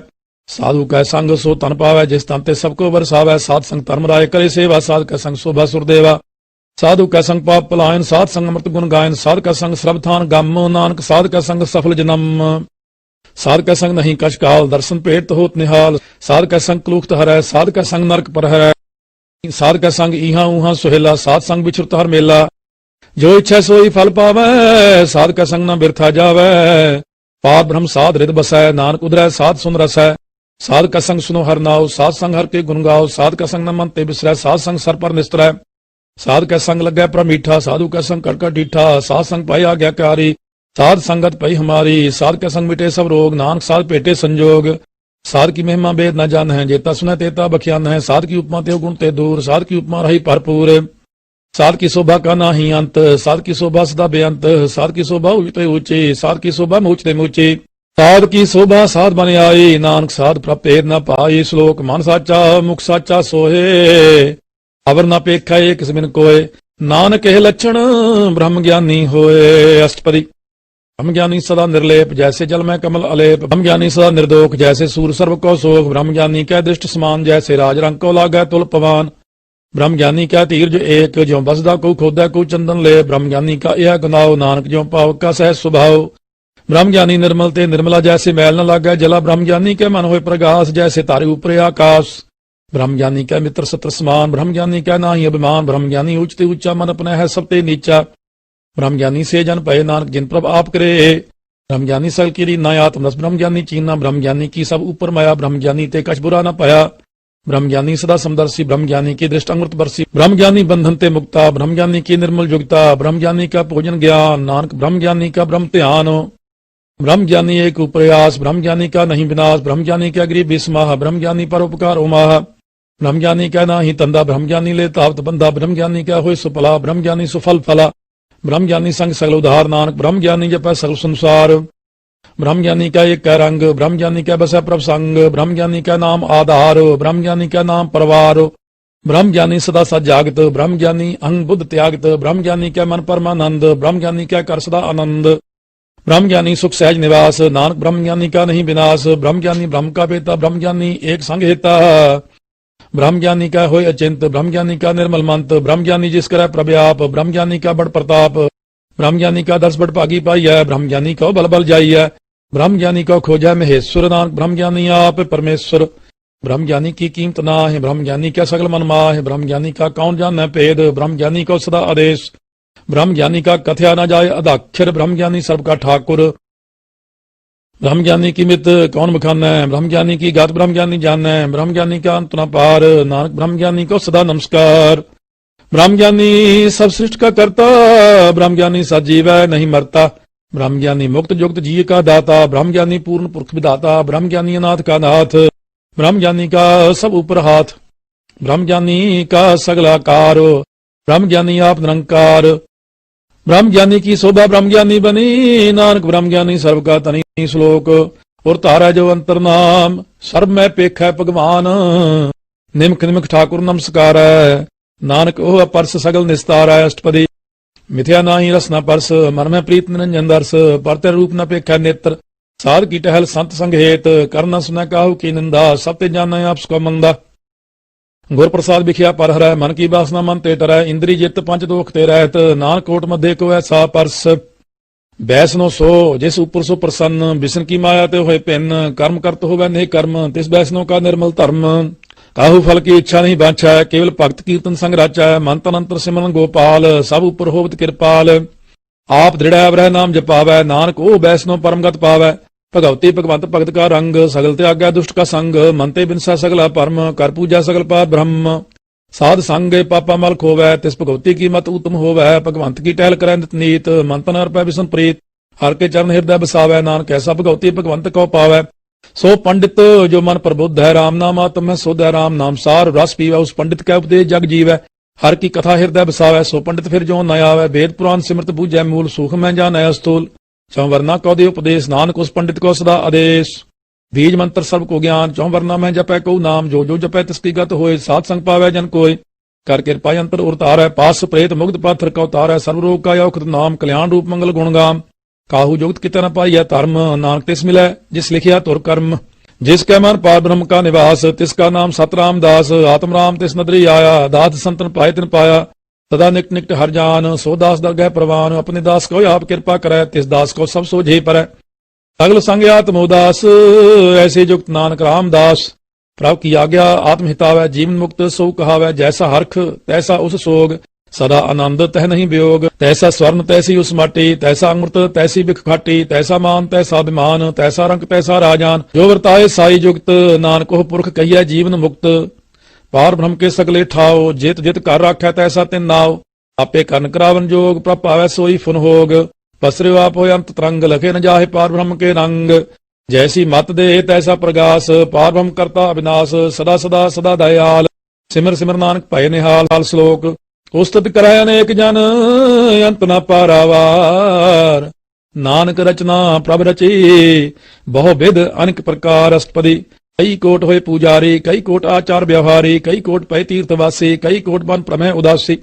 ਸਾਧੂ ਕੈ ਸੰਗ ਸੋ ਤਨ ਪਾਵੈ, ਜਿਸ ਤਨ ਤੇ ਸਭ ਕੋ ਵਰਸਾਵੈ। ਸਾਧ ਸੰਗ ਧਰਮ ਰਾਏ ਕਰੇ ਸੇਵਾ, ਸਾਧ ਕੈ ਸੰਗ ਸੋਭਾ ਸੁਰਦੇਵਾ। ਸਾਧੂ ਕੈ ਸੰਗ ਪਾਪ ਪਲਾਇਨ, ਸਾਧ ਸੰਗ ਅੰਮ੍ਰਿਤ ਗੁਣ ਗਾਇਨ। ਸਾਧ ਕੈ ਸੰਗ ਸਰਬ ਥਾਨ ਗਮ, ਨਾਨਕ ਸਾਧ ਕੈ ਸੰਗ ਸਫਲ ਜਨਮ। ਸਾਧ ਕੈ ਸੰਗ ਨਹੀਂ ਕਛ ਕਾਲ, ਦਰਸ਼ਨ ਭੇਟ ਹੋਤ ਨਿਹਾਲ। ਸਾਧ ਕੈ ਸੰਗ ਕਲੂਖਤ ਹਰੈ, ਸਾਧ ਕੈ ਸੰਗ ਨਰਕ ਪਰ ਹਰੈ। ਸਾਧ ਕੈ ਸੰਗ ਇਹਾਂ ਉਹਾਂ ਸੁਹੇਲਾ, ਸਾਧ ਸੰਗ ਵਿਚਰਤ ਹਰ ਮੇਲਾ। ਜੋ ਇੱਛੈ ਸੋਈ ਫਲ ਪਾਵੈ, ਸਾਧ ਕੈ ਸੰਗ ਨ ਬਿਰਥਾ ਜਾਵੈ। ਪਾਰ ਬ੍ਰਹਮ ਸਾਧ ਰਿਦ ਬਸੈ, ਨਾਨਕ ਉਦਰੈ ਸਾਧ ਸੁਨ ਰਸੈ। ਸਾਧ ਕੈ ਸੰਗ ਸੁਨੋ ਹਰ ਨਾਉ, ਸਾਧ ਸੰਗ ਹਰ ਕੇ ਗੁਣ ਗਾਓ। ਸਾਧ ਕੈ ਸੰਗ ਨ ਮਨ ਤੇ ਬਿਸਰੈ, ਸਾਧ ਸੰਗ ਸਰ ਪਰ ਨਿਸਤਰੈ। ਸਾਧ ਕੈ ਸੰਗ ਲੱਗੈ ਪ੍ਰ ਮੀਠਾ, ਸਾਧੂ ਕੈ ਸੰਗ ਕੜਕੜ ਡੀਠਾ। ਸਾਧ ਸੰਗ ਪਾਈ ਆਗਿਆਕਾਰੀ, ਸਾਧ ਸੰਗਤ ਪਈ ਹਮਾਰੀ। ਸਾਧ ਕੈ ਸੰਗ ਮਿਟੇ ਸਭ ਰੋਗ, ਨਾਨਕ ਸਾਧ ਭੇਟੇ ਸੰਜੋਗ। ਸਾਧ ਕੀ ਮਹਿਮਾ ਬੇਦ ਨ ਜਾਣ ਹੈ, ਜੇਤਾ ਸੁਨੈ ਤੇਤਾ ਬਖਿਆਨ ਹੈ। ਸਾਧ ਕੀ ਉਪਮਾ ਤੇ ਗੁਣ ਤੇ ਦੂਰ, ਸਾਧ ਕੀ ਉਪਮਾ ਰਹੀ ਭਰਪੂਰ। साध की शोभा का नाही अंत, साध की शोभा सदा बेअंत। साध की शोभा ऊंचे ऊंची, साध की शोभा मूचते मूची। साध की शोभा साध बन आई, नानक साध प्रभेद न पाई। श्लोक मन साचा मुख साचा सोहे, अवर न पेखा एक सिमिन कोय। नानक एह लक्षण ब्रह्म ज्ञानी होए। अष्टपदी ब्रह्म ज्ञानी सदा निर्लेप, जैसे जल में कमल अलेप। ब्रह्म ज्ञानी सदा निर्दोष, जैसे सूर सर्व को सोख। ब्रह्म ज्ञानी कै दृष्ट समान, जैसे राज रंग को लागै तुल पवान। ब्रह्म ज्ञानी क्या तीर्ज एक, ज्यों बसदा को खोदा को चंदन ले। ब्रह्म ज्ञानी का यह गुनाव, नानक ज्यों पावक का सहज स्वभाव। ब्रह्म ज्ञानी निर्मल ते निर्मला, जैसे मैल न लागे जला। ब्रह्म ज्ञानी के मन होए प्रगास, जैसे तारे ऊपरे आकाश। ब्रह्म ज्ञानी का मित्र सत्र समान, ब्रह्म ज्ञानी का नाही अभिमान। ब्रह्म ज्ञानी ऊंचते ऊंचा, मन अपना है सबते नीचा। ब्रह्म ज्ञानी से जन पए, नानक जिन प्रभ आप करे। ब्रह्म ज्ञानी सल की रीना आत्मरस, ब्रह्म ज्ञानी चीना। ब्रह्म ज्ञानी की सब ऊपर माया, ब्रह्म ज्ञानी ते कछ बुरा न पाया। ब्रह्म ज्ञानी सदा समदर्शी, ब्रह्म ज्ञानी की दृष्ट अमृत बरसी। ब्रह्म ज्ञानी बंधन ते मुक्ता, ब्रह्म ज्ञानी की निर्मल युक्ता। ब्रह्म ज्ञानी का भोजन ज्ञान, नानक ब्रह्म ज्ञानी का ब्रह्म ध्यान। ब्रह्म ज्ञानी एक प्रयास, ब्रह्म ज्ञानी का नहीं विनाश। ब्रह्म ज्ञानी का गरीब बिस्माह, ब्रह्म ज्ञानी परोपकार उमाह। ब्रह्म ज्ञानी का नाही तंदा, ब्रह्म ज्ञानी ले तावत बंदा। ब्रह्म ज्ञानी का होय सुफला, ब्रह्म ज्ञानी सुफल फला। ब्रह्म ज्ञानी संग सगल उधार, नानक ब्रह्म ज्ञानी जपै सगल संसार। ब्रह्म ज्ञानी का एक रंग, ब्रह्म ज्ञानी का बसै प्रभ संग। ब्रह्म ज्ञानी का नाम आधार, ब्रह्म ज्ञानी का नाम परवार। ब्रह्म ज्ञानी सदा सद जागत, ब्रह्म ज्ञानी अंग बुद्ध त्यागत। ब्रह्म ज्ञानी का मन परमानंद, ब्रह्म ज्ञानी का कर सदा आनंद। ब्रह्म ज्ञानी सुख सहज निवास, नानक ब्रह्म ज्ञानी का नहीं विनाश। ब्रह्म ज्ञानी ब्रह्म का बेता, ब्रह्म ज्ञानी एक संग हेता। ब्रह्म ज्ञानी का होय अचिंत, ब्रह्म ज्ञानी का निर्मल मंत। ब्रह्म ज्ञानी जिस करे प्रव्याप, ब्रह्म ज्ञानी का बड़ प्रताप। ब्रह्म ज्ञानी का दर्श बड़ भागी पाई है, ब्रह्म ज्ञानी को बल बल जाई है। ब्रह्म ज्ञानी को खोजा महेश्वर, नानक ब्रह्म ज्ञानी आप परमेश्वर। ब्रह्म ज्ञानी की कीमत ना है, ब्रह्म ज्ञानी का सगल मन माह। ब्रह्म ज्ञानी का कौन जाने भेद, ब्रह्म ज्ञानी को सदा आदेश। ब्रह्म ज्ञानी का कथया न जाए अदाक्षर, ब्रह्म ज्ञानी सर्व का ठाकुर। ब्रह्म ज्ञानी की मित कौन बखाना है, ब्रह्म ज्ञानी की गात ब्रह्म ज्ञानी जाने। ब्रह्म ज्ञानी का अंत न पार, नानक ब्रह्म ज्ञानी को सदा नमस्कार। ब्रह्म ज्ञानी सब सृष्टि का करता, ब्रह्म ज्ञानी सजीव है नहीं मरता। ब्रह्म ज्ञानी मुक्त जुक्त जी का दाता, ब्रह्म ज्ञानी पूर्ण पुरख विधाता, ब्रह्म ज्ञानी अनाथ का नाथ, ब्रह्म ज्ञानी का सब ऊपर हाथ, ब्रह्म ज्ञानी का सगलाकार, ब्रह्म ज्ञानी आप निरंकार। ब्रह्म ज्ञानी की शोभा ब्रह्म ज्ञानी बनी, नानक ब्रह्म ज्ञानी सर्व का तनी। श्लोक और तारा जो अंतर नाम, सर्व में पेख है भगवान, निमख निमख ठाकुर नमस्कार है, नानक ओह परस सगल निस्तार है। अष्टपदी मिथ्या नाही रस न परस, मन में प्रीत निरंजन दर्श, परते रूप न पेखा नेत्र, साध की टहल संत संग हेत, कर न सुन काहू की निंदा, सब ते जाना आप सुख मंदा। गुर प्रसाद बिखिया पर हरै, मन की वासना मन ते टरै, इंद्री जित पंच दोख ते रहत, नानक कोट मध्य को ऐसा परस। बैसनो सो जिस ऊपर सो प्रसन्न, बिसन की माया ते होए भिन्न, कर्म करत होवे नेह कर्म, तिस बैसनो का निर्मल धर्म। काहू फल की इच्छा नहीं बांछा, केवल भगत कीर्तन संग राचा, मन तन अंतर सिमरन गोपाल, सब ऊपर होवत कृपाल। आप दृढ़ अवरह नाम जपावै, नानक ओ बैसनो परमगत पावै। भगवती भगवंत भगत का रंग, सगल त्यागा दुष्ट का संग, मनते बिनसा सगला परम, कर पूजा सगल पार ब्रह्म। साध संग पापा मल खोवै, तिस भगवती की मत उत्तम होवै, भगवंत की टहल करै नित नीत, मन तन अर्पै विष्णु प्रीत, हर के चरण हृदय बसावै, नानक ऐसा भगवती भगवंत को पावै। सो पंडित जो मन प्रबुद्ध है, राम नाम आत्म है शुद्ध है, राम नाम सार रस पीवै, उस पंडित का उपदेश जग जीवै, हर की कथा हृदय बसावै। सो पंडित फिर जो न आवै, वेद पुराण सिमरत बूझै मूल, सुख में जानै स्थूल, चौवर्णा कौ दे उपदेश, नानक उस पंडित को सदा आदेश। बीज मंत्र सर्व को ज्ञान, चौवर्णा में जपै को नाम, जो जो जपै तिसकी गत होए, साध संग पावै जन कोय। कर कृपा यंत्र उतारै, पास प्रेत मुग्ध पाथर का उतारै, सर्व रोग का औखद नाम, कल्याण रूप मंगल गुणगाम। काहू जुगत कितना न पाइय धर्म, नानक तिस मिलै जिस लिखिया तुर कर्म। जिसके मन पार ब्रह्म का निवास, तिसका नाम सतराम दास, आत्म राम तिस नदरी आया, दास संतन पाए तिन पाया। सदा निकट निकट हर जान, सो दास दरगह प्रवान, अपने दास को आप कृपा करे, तिस दास को सब सोझे परै। सगल संग आत्मोदास, ऐसे जुक्त नानक रामदास। प्रभु की आज्ञा आत्म हितावै, जीवन मुक्त सो कहावै, जैसा हरख तैसा उस सोग, सदा आनंद तह नहीं वियोग। तैसा स्वर्ण तैसी उस माटी, तैसा अमृत तैसी बिख खाटी, तैसा मान तैसा अभिमान, तैसा रंग तैसा राजान। जो वर्ताए साई जुगत, नानक को पुरख कहिए जीवन मुक्त। पार ब्रह्म के सगले ठाओ, जित जित कर राखै तैसा तिन नाव। आपे कन करावन जोग, प्रभ पावै सोई फुन होग। पसरे आप हो अंत तरंग, लखे न जाहे पार ब्रह्म के रंग। जैसी मत दे तैसा प्रगास, पार ब्रह्म करता अविनाश, सदा सदा सदा दयाल। सिमर सिमर नानक भय निहाल। श्लोक उस्तत करੈ अनेक जन, अंत न पारावार। नानक रचना प्रभ रची, बहु विध अनेक प्रकार। अष्टपदी कई कोट होए पुजारी, कई कोट आचार व्यवहारी, कई कोट पै तीर्थवासी, कई कोट बन प्रमेय उदासी।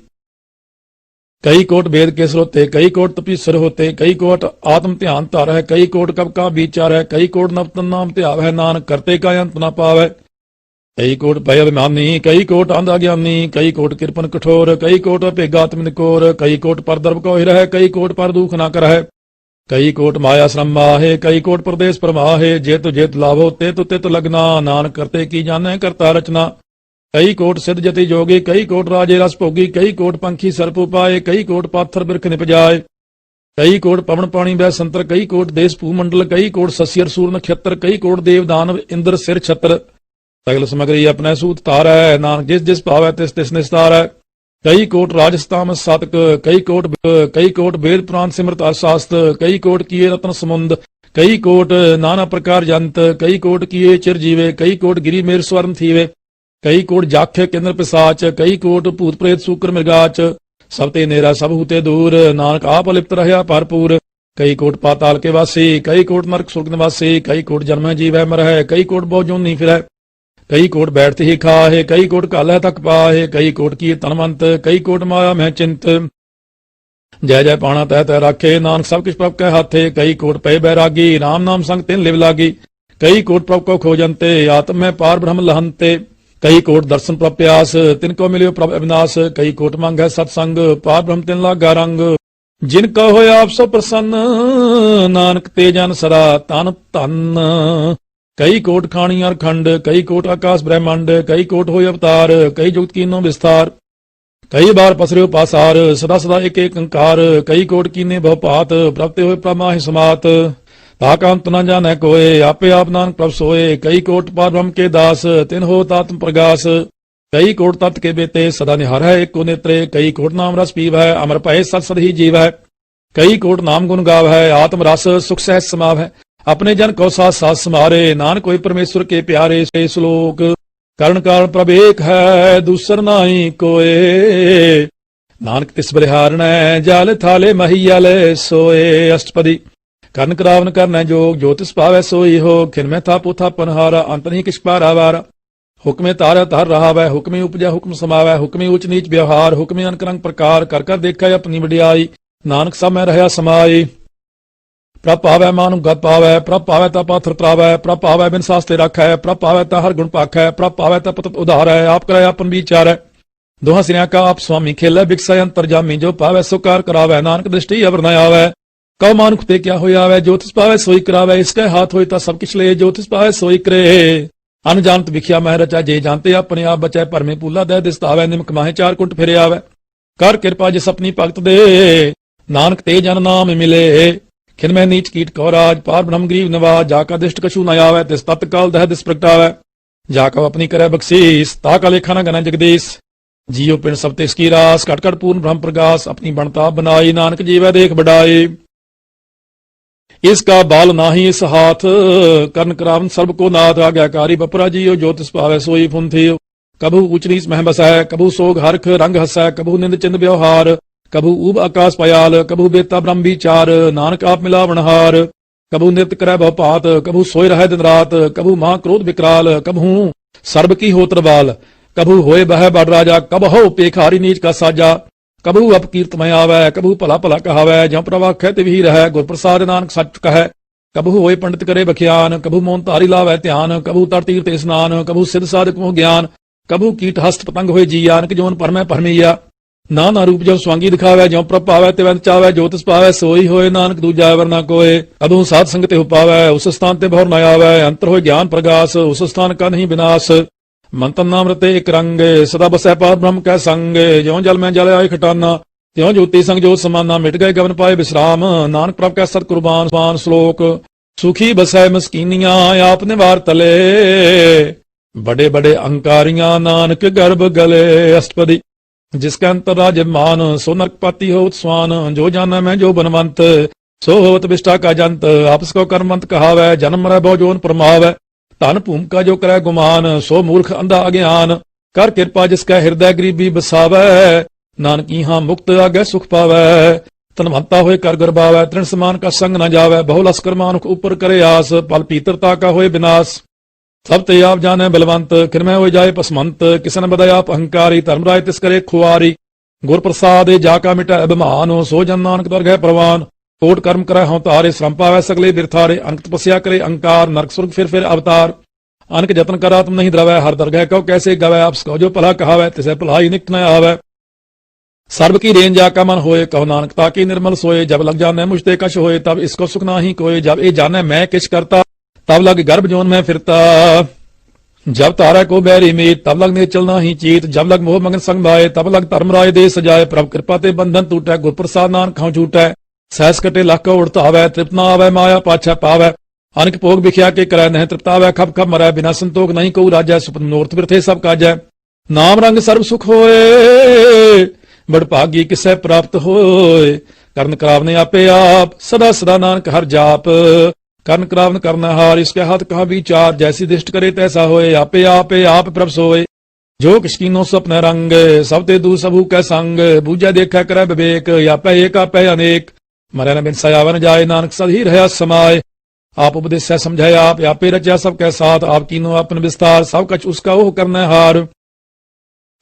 कई कोट वेद के श्रोते, कई कोट तपीश्वर होते, कई कोट आत्म ध्यान तार है, कई कोट कब का विचार है, कई कोट नवतन नाम त्याव है, नानक करते का अंत न पावै। कई कोट भय अभिमानी, कई कोट अंधा ज्ञानी, कई कोट कृपन कठोर, कई कोट अपेगात्म निकोर, कई कोट पर दर्भ को हिरह, कई कोट पर दुख न करह। कई कोट माया श्रम माहे, कई कोट प्रदेश प्रमाहे, जेतु जेतु लाभो तेतु तेतु लगना, नानक करते की जाने करता रचना। कई कोट सिद्ध जति जोगी, कई कोट राजे रस भोगी, कई कोट पंखी सर्प उपाय, कई कोट पाथर बिरख निपजाए। कई कोट पवन पाणी वै संतर, कई कोट देश भूमंडल, कई कोट सस्यर सूर नक्षत्र, कई कोट देव दानव इंद्र सिर छत्र। सगल समग्री अपने सूत तारै, नानक जिस जिस पावै तिस तिस निस्तारै। कई कोट राजस्ताम सातक, कई कोट वेद पुराण सिमृत अर्थशास्त्र, कई कोट किए रत्न समुंद, कई कोट नाना प्रकार जंत, कई कोट किए चिर जीवे, कई कोट गिरी मेर स्वर्ण थीवे। कई कोट जाखे केंद्र पिसाच, कई कोट भूत प्रेत सूकर मृगाच। सब ते नेरा सब हूते दूर, नानक आप अलिप्त रहया भरपूर। कई कोट पाताल के वासी, कई कोट नरक सुर्ग निवासी, कई कोट जन्म जीवै मरह, कई कोट बहु जोनी फिरै। कई कोट बैठते ही खाहे, कई कोट कालह तक पाहे, कई कोट किए तनवंत, कई कोट माया में चिंत। जय जय पाणा तह तह राखे, नानक सब किछ प्रभ के हाथे। कई कोट पै बैरागी, राम नाम संग तिन लिव लागी। कई कोट प्रभ को खोजंते, आत्म में पार ब्रह्म लहंते। कई कोट दर्शन प्रभ प्यास, तिनको मिलियो प्रभ अविनाश। कई कोट मंग है सत्संग, पार ब्रह्म तिन लागा रंग। जिनका होय आप सो प्रसन्न, नानक ते जन सदा तन धन। कई कोट खाणी अर खंड, कई कोट आकाश ब्रह्मांड, कई कोट होय अवतार, कई जुगत कीनो विस्तार। कई बार पसरे पासार, सदा सदा एक एक अंकार। कई कोट कीने बहु पात, प्रभते होय प्रमाहि समात। ताका अंत न जाने कोय, आपे आप नानक प्रभ सोए। कई कोट पार ब्रह्म के दास, तिन होत आत्म प्रगास। कई कोट तत् के बेते सदा निहार है एको नेत्रे, कई कोट नाम रस पीव है अमर भय सत सद ही जीव है, कई कोट नाम गुण गाव है आत्म रस सुख सहज समाव है, अपने जन को साथ साथ समारे नानक कोई परमेश्वर के प्यारे। से श्लोक करण कारण प्रभ एक है दूसर नाई कोए, नानक तिस बलिहारण जाल थाले महियल सोए। अष्टपदी कर्ण करावन करना जोग जो तिस पावै सोई हो, खिन में था पोथा पनहारा अंत नहीं किस पारा वारा, हुक्मे तारा तार रहा वै हुक्मे उपजा हुक्म समावै, हुक्मे उच नीच व्यवहार हुक्मे अनकरंग प्रकार, कर कर देखा अपनी वडियाई नानक सब में रहा समाई। प्रभ पावै मानु गत पावै, प्रभ पावै ता पाथर त्रावै, प्रभ पावै बिन सास्ते रखै, प्रभ पावै ता हर गुण पाखै, प्रभ पावै ता पतत उधार है, आप करे अपन विचार है। दोहा सिरिया का आप स्वामी खेलै बिकसै अंतर जामी, जो पावै सो कार करावै, नानक दृष्टि अवर न आवै। कौ मानुख ते क्या होया वै, जो तिस पावै सोई करावै, इसके हाथ होई ता सब किछ ले, जो तिस पावै सोई करे। अनजानत विख्या मह रचा, जे जानते अपने आप बचै, भरमे पूला दह दिसतावै, निमक माहे चार कुंट फिरे आवै। कर कृपा जिस अपनी भगत दे, नानक ते जन नाम मिले। खिन में नीच कीट कौराज, पार ब्रह्म गरीब नवाज, जाका दिष्ट कछु न आवै, तिस तत्काल दह दिस प्रगटावै। जाका अपनी करे बख्शीस, ताका लेखा न गनै जगदीश। जियो पिंड सब तिसकी रास, कट कट पूर्ण ब्रह्म प्रकाश, अपनी बनता बनाई, नानक जीवै देख बढ़ाई। इसका बाल नाही इस हाथ, कर्ण करावन सर्व को नाथ, आज्ञाकारी बपरा जियो जो तिस पावै सोई फुन थियो। कभू ऊच नीच मह बसै, कभू सोग हरख रंग हसै, कभू निंद चिंद व्यवहार, कभू ऊब आकाश पयाल, कभू बेता ब्रह्म विचार, नानक आप मिलावनहार। कभू नृत्य करै बहु पात, कभू सोय रहे दिन रात, कभू मां क्रोध विकराल, कभू सर्ब की होत्र बाल, कभू होए बह बड़ राजा, कब हो पेखारी नीच का साजा। कभू अपकीर्तमय आवै, कभू भला भला कहावै, जं प्रवाख्य तिवही रहै, गुर प्रसाद नानक सच कहै। कभू होए पंडित करे बख्यान, कभू मोन तारी लावै ध्यान, कभू तर तीर्थ स्नान, कभू सिद्ध साधक मोह ज्ञान, कभू कीट हस्त पतंग होए जिया, नानक जोन परमै परमैया। नाना रूप जो स्वांगी दिखावै, ज्यों प्रभ पावै तिवंत चावै, जो तिस पावै सोई होए, नानक दूजा अवर न कोय। कभू साध संग ते पावै, उस स्थान ते भौर न आवै, अंतर होए ज्ञान प्रगास, उस स्थान का नहीं विनाश। मंतन नाम रते एक रंग, सदा बसै पार ब्रह्म कै संग, ज्यों जल में जल आए खटाना, त्यों ज्योति संग जो समाना, मिट गए गगन पाए विश्राम, नानक प्रभ कै सत कुर्बान। श्लोक सुखी बसै मस्कीनियां, आपने वार तले, बड़े बड़े अहंकारियां, नानक गर्भ गले। अष्टपदी जिसके अंतर राज मान, सो नरकपाती हो उत्स्वान, जो जाना मैं जो बनवंत, सो होत विष्टा का जंत, आपस को कर्मवंत कहावै, जन्म मरै बहु जोन परमावै। धन भूमिका जो करे गुमान, सो मूर्ख अंधा अज्ञान, कर कृपा जिसका हृदय गरीबी बसावै, नानक यहाँ मुक्त आगे सुख पावै। तनवंता होए कर गर्भावै, तृण समान का संग न जावै, बहु लस्कर मानुख ऊपर करे आस, पल पीतरता का होए विनाश। सब ते आप जाने बलवंत, खिनमय हो जाए पसमंत, किसन बदय आप अहंकारी, धर्मराय तिस करे खुआरी। गुर प्रसाद जाका मिटा अभिमान, सो जन नानक दर गए प्रवान। कोट कर्म करे हों तारे, श्रम पावै सगले बिरथारे, अंक तपस्या करे अंकार, नरक सुर्ग फिर अवतार। अनक जतन करा तुम नहीं द्रवै, हर दरगह कहो कैसे गवै, आपस कहो जो भला कहावै, तिसे भलाई निक न आवै। सर्व की रेंज जाका मन होए, कहो नानक ताकि निर्मल सोए, जब लग जाने मुझते कश होए, तब इसको सुख नाही कोय, जब ए जाने मैं किछ करता, तब लग गर्भ जोन में फिरता। जब तारा को बैरी मीत, तब लग नेचल नाही चीत, जब लग मोह मगन संग भाए, तब लग धर्मराय दे सजाए। प्रभ कृपा ते बंधन टूटै, गुर प्रसाद नानक खाओ छूटै। सहस कटे लाख उड़ता आवे, तृप्त न आवे माया पाछा पावै। अनक भोग बिख्या के करੈ, नह तृप्तावै खप खप मरै, बिना संतोख नहीं को राजै, सुपन मनोरथ बिरथे सब काजै। नाम रंग सर्व सुख होए, बड़ भागी किसै प्राप्त होए। कर्ण करावने आपे आप, सदा सदा नानक हर जाप। कर्ण करावन करना हार, इसके हाथ कहाँ विचार, जैसी दृष्ट करे तैसा होए। आपे आप प्रभ सोए, जो किसकीनो सपने रंग, सब ते दू सबू कै संग। बूझे देखा करे विवेक, आपे एक आपे अनेक, मरै न बिन सयावन जाए, नानक सद ही रहा समाय। आप उपदेश समझाए आप, आपे रचा सबके साथ, आप कीनो अपन विस्तार, सब कछ उसका ओह करने हार।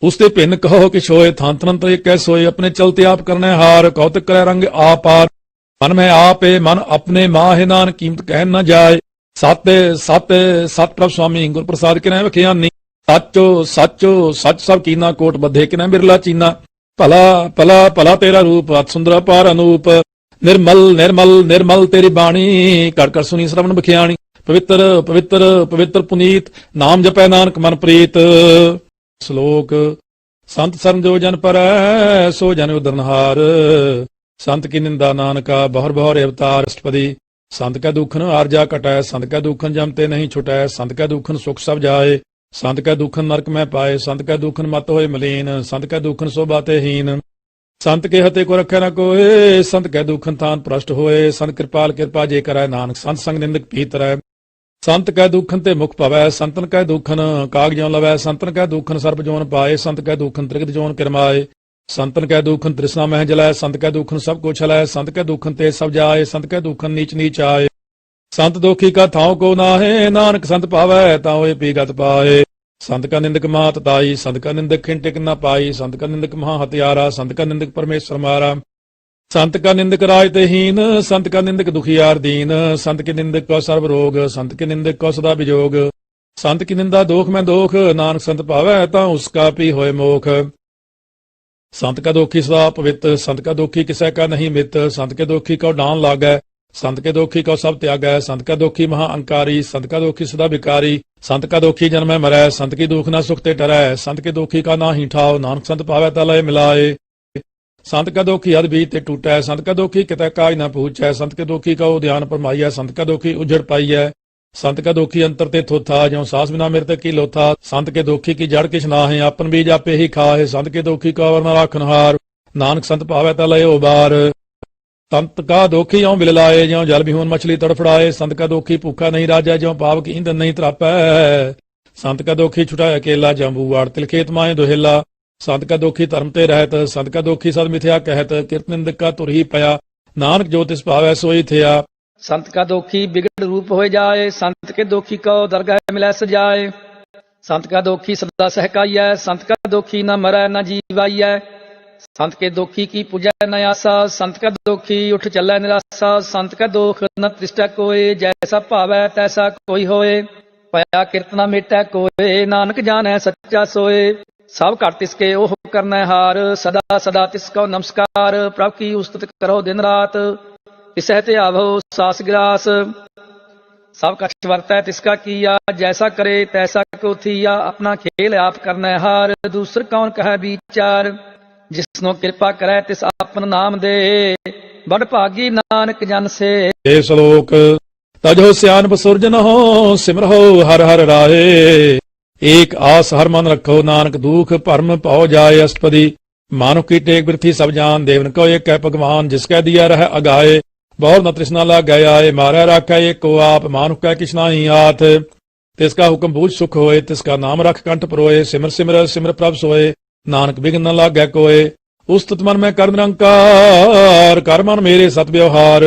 उसते भिन्न कहो कि सोए, थान तनंत एक कै सोए, अपने चलते आप करने हार। कौतक करे रंग आपार, मन में आप मन अपने माहे, नानक कीमत कहन न जाए। सत प्रभ स्वामी गुर प्रसाद किनै वखियानी, साचो साचो सच सब कीना, कोट बधे किनै बिरला चीना। भला भला भला तेरा रूप, अत सुंदर पार अनूप। निर्मल निर्मल निर्मल तेरी बाणी, कर कर सुनी श्रवण बखियाणी। पवित्र पवित्र पवित्र पुनीत, नाम जपै नानक मन प्रीत। श्लोक संत सरन जो जन पर, सो जन उदरनहार। संत की निंदा नानका, बहुर बहुर अवतार। अष्टपदी संत कै दुखन आरजा कटै, संत कै दुखन जमते नहीं छुटै, संत कै दुखन सुख सब जाए। ਸੰਤ ਕੈ ਦੁਖਨ ਨਰਕ ਮੈਂ ਪਾਏ, ਸੰਤ ਕੈ ਦੁਖਨ ਮਤ ਹੋਏ ਮਲੀਨ, ਸੰਤ ਕੈ ਦੁਖਨ ਸੋਭਾ ਤੇ ਹੀਨ। ਸੰਤ ਕੇ ਹਤੇ ਕੋ ਰੱਖੈ ਨ ਕੋਏ, ਸੰਤ ਕੈ ਦੁਖਨ ਥਾਨ ਪ੍ਰਸ਼ਟ ਹੋਏ, ਸੰਤ ਕਿਰਪਾਲ ਕਿਰਪਾ ਜੇ ਕਰੈ ਨਾਨਕ, ਸੰਤ ਸੰਗ ਨਿੰਦਕ ਭੀਤਰੈ। ਸੰਤ ਕੈ ਦੁਖਨ ਤੇ ਮੁਖ ਭਵੈ, ਸੰਤਨ ਕੈ ਦੁਖਨ ਕਾਗਜੋਂ ਲਵੈ, ਸੰਤਨ ਕੈ ਦੁਖਨ ਸਰਬ ਜੋਨ ਪਾਏ, ਸੰਤ ਕੈ ਦੁਖਨ ਤ੍ਰਿਗਤ ਜੋਨ ਕਿਰਮਾਏ। ਸੰਤਨ ਕੈ ਦੁਖਨ ਤ੍ਰਿਸ਼ਨਾ ਮਹਿ ਜਲੈ, ਸੰਤ ਕੈ ਦੁਖਨ ਸਭ ਕੁਛ ਹਲੈ, ਸੰਤ ਕੈ ਦੁਖਨ ਤੇ ਸਭ ਜਾਏ, ਸੰਤ ਕੈ ਦੁਖਨ ਨੀਚ ਨੀਚ ਆਏ। ਸੰਤ ਦੋਖੀ ਕਾ ਥਾਉ ਕੋ ਨਾਹੇ, ਨਾਨਕ ਸੰਤ ਭਾਵੈ ਤਾਂ ਹੋਏ ਪੀਗਤ ਪਾਏ। ਸੰਤ ਕਾ ਨਿੰਦਕ ਮਾਤ ਤਾਈ, ਸੰਤ ਕਾ ਨਿੰਦਕ ਖਿਨ ਟਿਕ ਨ ਪਾਈ, ਸੰਤ ਕਾ ਨਿੰਦਕ ਮਹਾ ਹਤਿਆਰਾ, ਸੰਤ ਕਾ ਨਿੰਦਕ ਪਰਮੇਸ਼ਰ ਮਾਰਾ। ਸੰਤ ਕਾ ਨਿੰਦਕ ਰਾਜ ਤੇ ਹੀਨ, ਸੰਤ ਕਾ ਨਿੰਦਕ ਦੁਖੀਆਰ ਦੀਨ, ਸੰਤ ਕੇ ਨਿੰਦਕ ਕੋ ਸਰਬ ਰੋਗ, ਸੰਤ ਕੇ ਨਿੰਦਕ ਕੋ ਸਦਾ ਵਿਜੋਗ। ਸੰਤ ਕੀ ਨਿੰਦਾ ਦੋਖ ਮੈਂ ਦੋਖ, ਨਾਨਕ ਸੰਤ ਭਾਵੈ ਤਾਂ ਉਸ ਕਾ ਪੀ ਹੋਏ ਮੋਖ। ਸੰਤ ਕਾ ਦੋਖੀ ਸਦਾ ਪਵਿੱਤ, ਸੰਤ ਕਾ ਦੋਖੀ ਕਿਸੈ ਕਾ ਨਹੀਂ ਮਿਤ, ਸੰਤ ਕੇ ਦੋਖੀ ਕੋ ਡਾਨ ਲਾਗੈ, ਸੰਤ ਕੇ ਦੋਖੀ ਕੋ ਸਭ ਤਿਆਗੈ। ਸੰਤ ਕਾ ਦੋਖੀ ਮਹਾ ਅੰਕਾਰੀ, ਸੰਤ ਕਾ ਦੋਖੀ ਸਦਾ ਵਿਕਾਰੀ। ਸੰਤ ਕਾ ਦੋਖੀ ਜਨਮੈ ਮਰੈ, ਸੰਤ ਕੀ ਦੁਖ ਨਾ ਸੁਖ ਤੇ ਟਰੈ, ਸੰਤ ਕੇ ਦੋਖੀ ਕਾ ਨਾਹੀ ਠਾਉ, ਨਾਨਕ ਸੰਤ ਭਾਵੈ ਤਾ ਲਏ ਮਿਲਾਏ। ਸੰਤ ਕਾ ਦੋਖੀ ਅਦ ਬੀਜ ਤੇ ਟੂਟੈ, ਸੰਤ ਕਾ ਦੋਖੀ ਕਿਤੈ ਕਾਜ ਨਾ ਪੂਛੈ, ਸੰਤ ਕੇ ਦੋਖੀ ਕਾ ਧਿਆਨ ਪਰਮਾਈਐ, ਸੰਤ ਕਾ ਦੋਖੀ ਉਜੜ ਪਾਈਐ। ਸੰਤ ਕਾ ਦੋਖੀ ਅੰਤਰ ਤੇ ਥੋਥਾ, ਜਿਉ ਸਾਸ ਬਿਨਾ ਮਿਰਤ ਕੀ ਲੋਥਾ। ਸੰਤ ਕੇ ਦੋਖੀ ਕੀ ਜੜ ਕਿਛ ਨਾਹੇ, ਆਪਨ ਬੀਜ ਆਪੇ ਹੀ ਖਾਹੇ, ਸੰਤ ਕੇ ਦੋਖੀ ਕਾ ਵਰ ਨ ਰਾਖਨਹਾਰ, ਨਾਨਕ ਸੰਤ ਭਾਵੈ ਤਾ ਲਏ ਉਬਾਰ। ਸੰਤ ਕਾ ਦੋਖੀ ਇਉ ਬਿਲ ਲਾਏ, ਜਿਉ ਜਲ ਵਿਹੂਨ ਮਛਲੀ ਤੜਫੜਾਏ, ਸੰਤ ਕਾ ਦੋਖੀ ਭੂਖਾ ਨਹੀਂ ਰਾਜੈ, ਜਿਉ ਪਾਵਕ ਈਂਧਨ ਨਹੀਂ ਤਰਾਪੈ। ਸੰਤ ਕਾ ਦੋਖੀ ਛੁਟਾਇ ਅਕੇਲਾ, ਜੰਬੂ ਵਾੜ ਤਿਲ ਖੇਤ ਮਾਏ ਦੁਹੇਲਾ। ਸੰਤ ਕਾ ਦੋਖੀ ਧਰਮ ਤੇ ਰਹਿਤ, ਸੰਤ ਕਾ ਦੋਖੀ ਸਦ ਮਿਥਿਆ ਕਹਿਤ, ਕਿਰਤ ਨਿੰਦਕ ਕਾ ਤੁਰ ਹੀ ਪਿਆ, ਨਾਨਕ ਜੋ ਤਿਸ ਭਾਵੈ ਸੋਈ ਥਿਆ। संत का दोखी बिगड़ रूप हो जाए, संत के दोखी को दरगाह मिलै सजाए। संत का दोखी सदा सहकाइयै, संत का दोखी न मरै न जीवाइयै। संत के दोखी की पूजै न आसा, संत का दोखी उठ चलै निरासा। संत का दोख न त्रिष्टै कोय, जैसा भावै तैसा कोई होए। पया किरत न मिटै कोय, नानक जानै सच्चा सोए। सब घट तिसके ओह करनै हार, सदा सदा तिसको नमस्कार। प्रभु की उस्तत करो दिन रात, तिसै ते आवो सास गिरास। सब कछ वरतै तिसका किया, जैसा करे तैसा को थिया। अपना खेल आप करनै हार, दूसर कौन कह विचार। जिसनो कृपा करै तिस आपन नाम दे, बड़ भागी नानक जन से। ਇਹ ਸ਼ਲੋਕ ਤਜੋ ਸਿਆਨਪ ਸੁਰਜਨ ਹੋ, ਸਿਮਰਹੁ ਹਰ ਹਰ ਰਾਏ। ਏਕ ਆਸ ਹਰ ਮਨ ਰੱਖੋ, ਨਾਨਕ ਦੁਖ ਭਰਮ ਭਉ ਜਾਏ ਅਸਪਦੀ। ਮਾਨੁ ਕੀ ਟੇਕ ਬਿਰਥੀ ਸਭ ਜਾਨ, ਦੇਵਨ ਕੋ ਏਕ ਹੈ ਭਗਵਾਨ। ਜਿਸਕੈ ਦਿਆ ਰਹਿ ਅਗਾਏ, ਬਹੁ न तृष्णा लाग आए। मारै राखै एको आप, मानुख कै किछ नाहि हाथ। तिसका हुक्म बूझ सुख होए, तिसका नाम रख कंठ परोए। सिमर सिमर सिमर प्रभ सोए, नानक बिघ्न न लागै कोय। उस्तत मन में कर निरंकार, कर मन मेरे सत व्यवहार।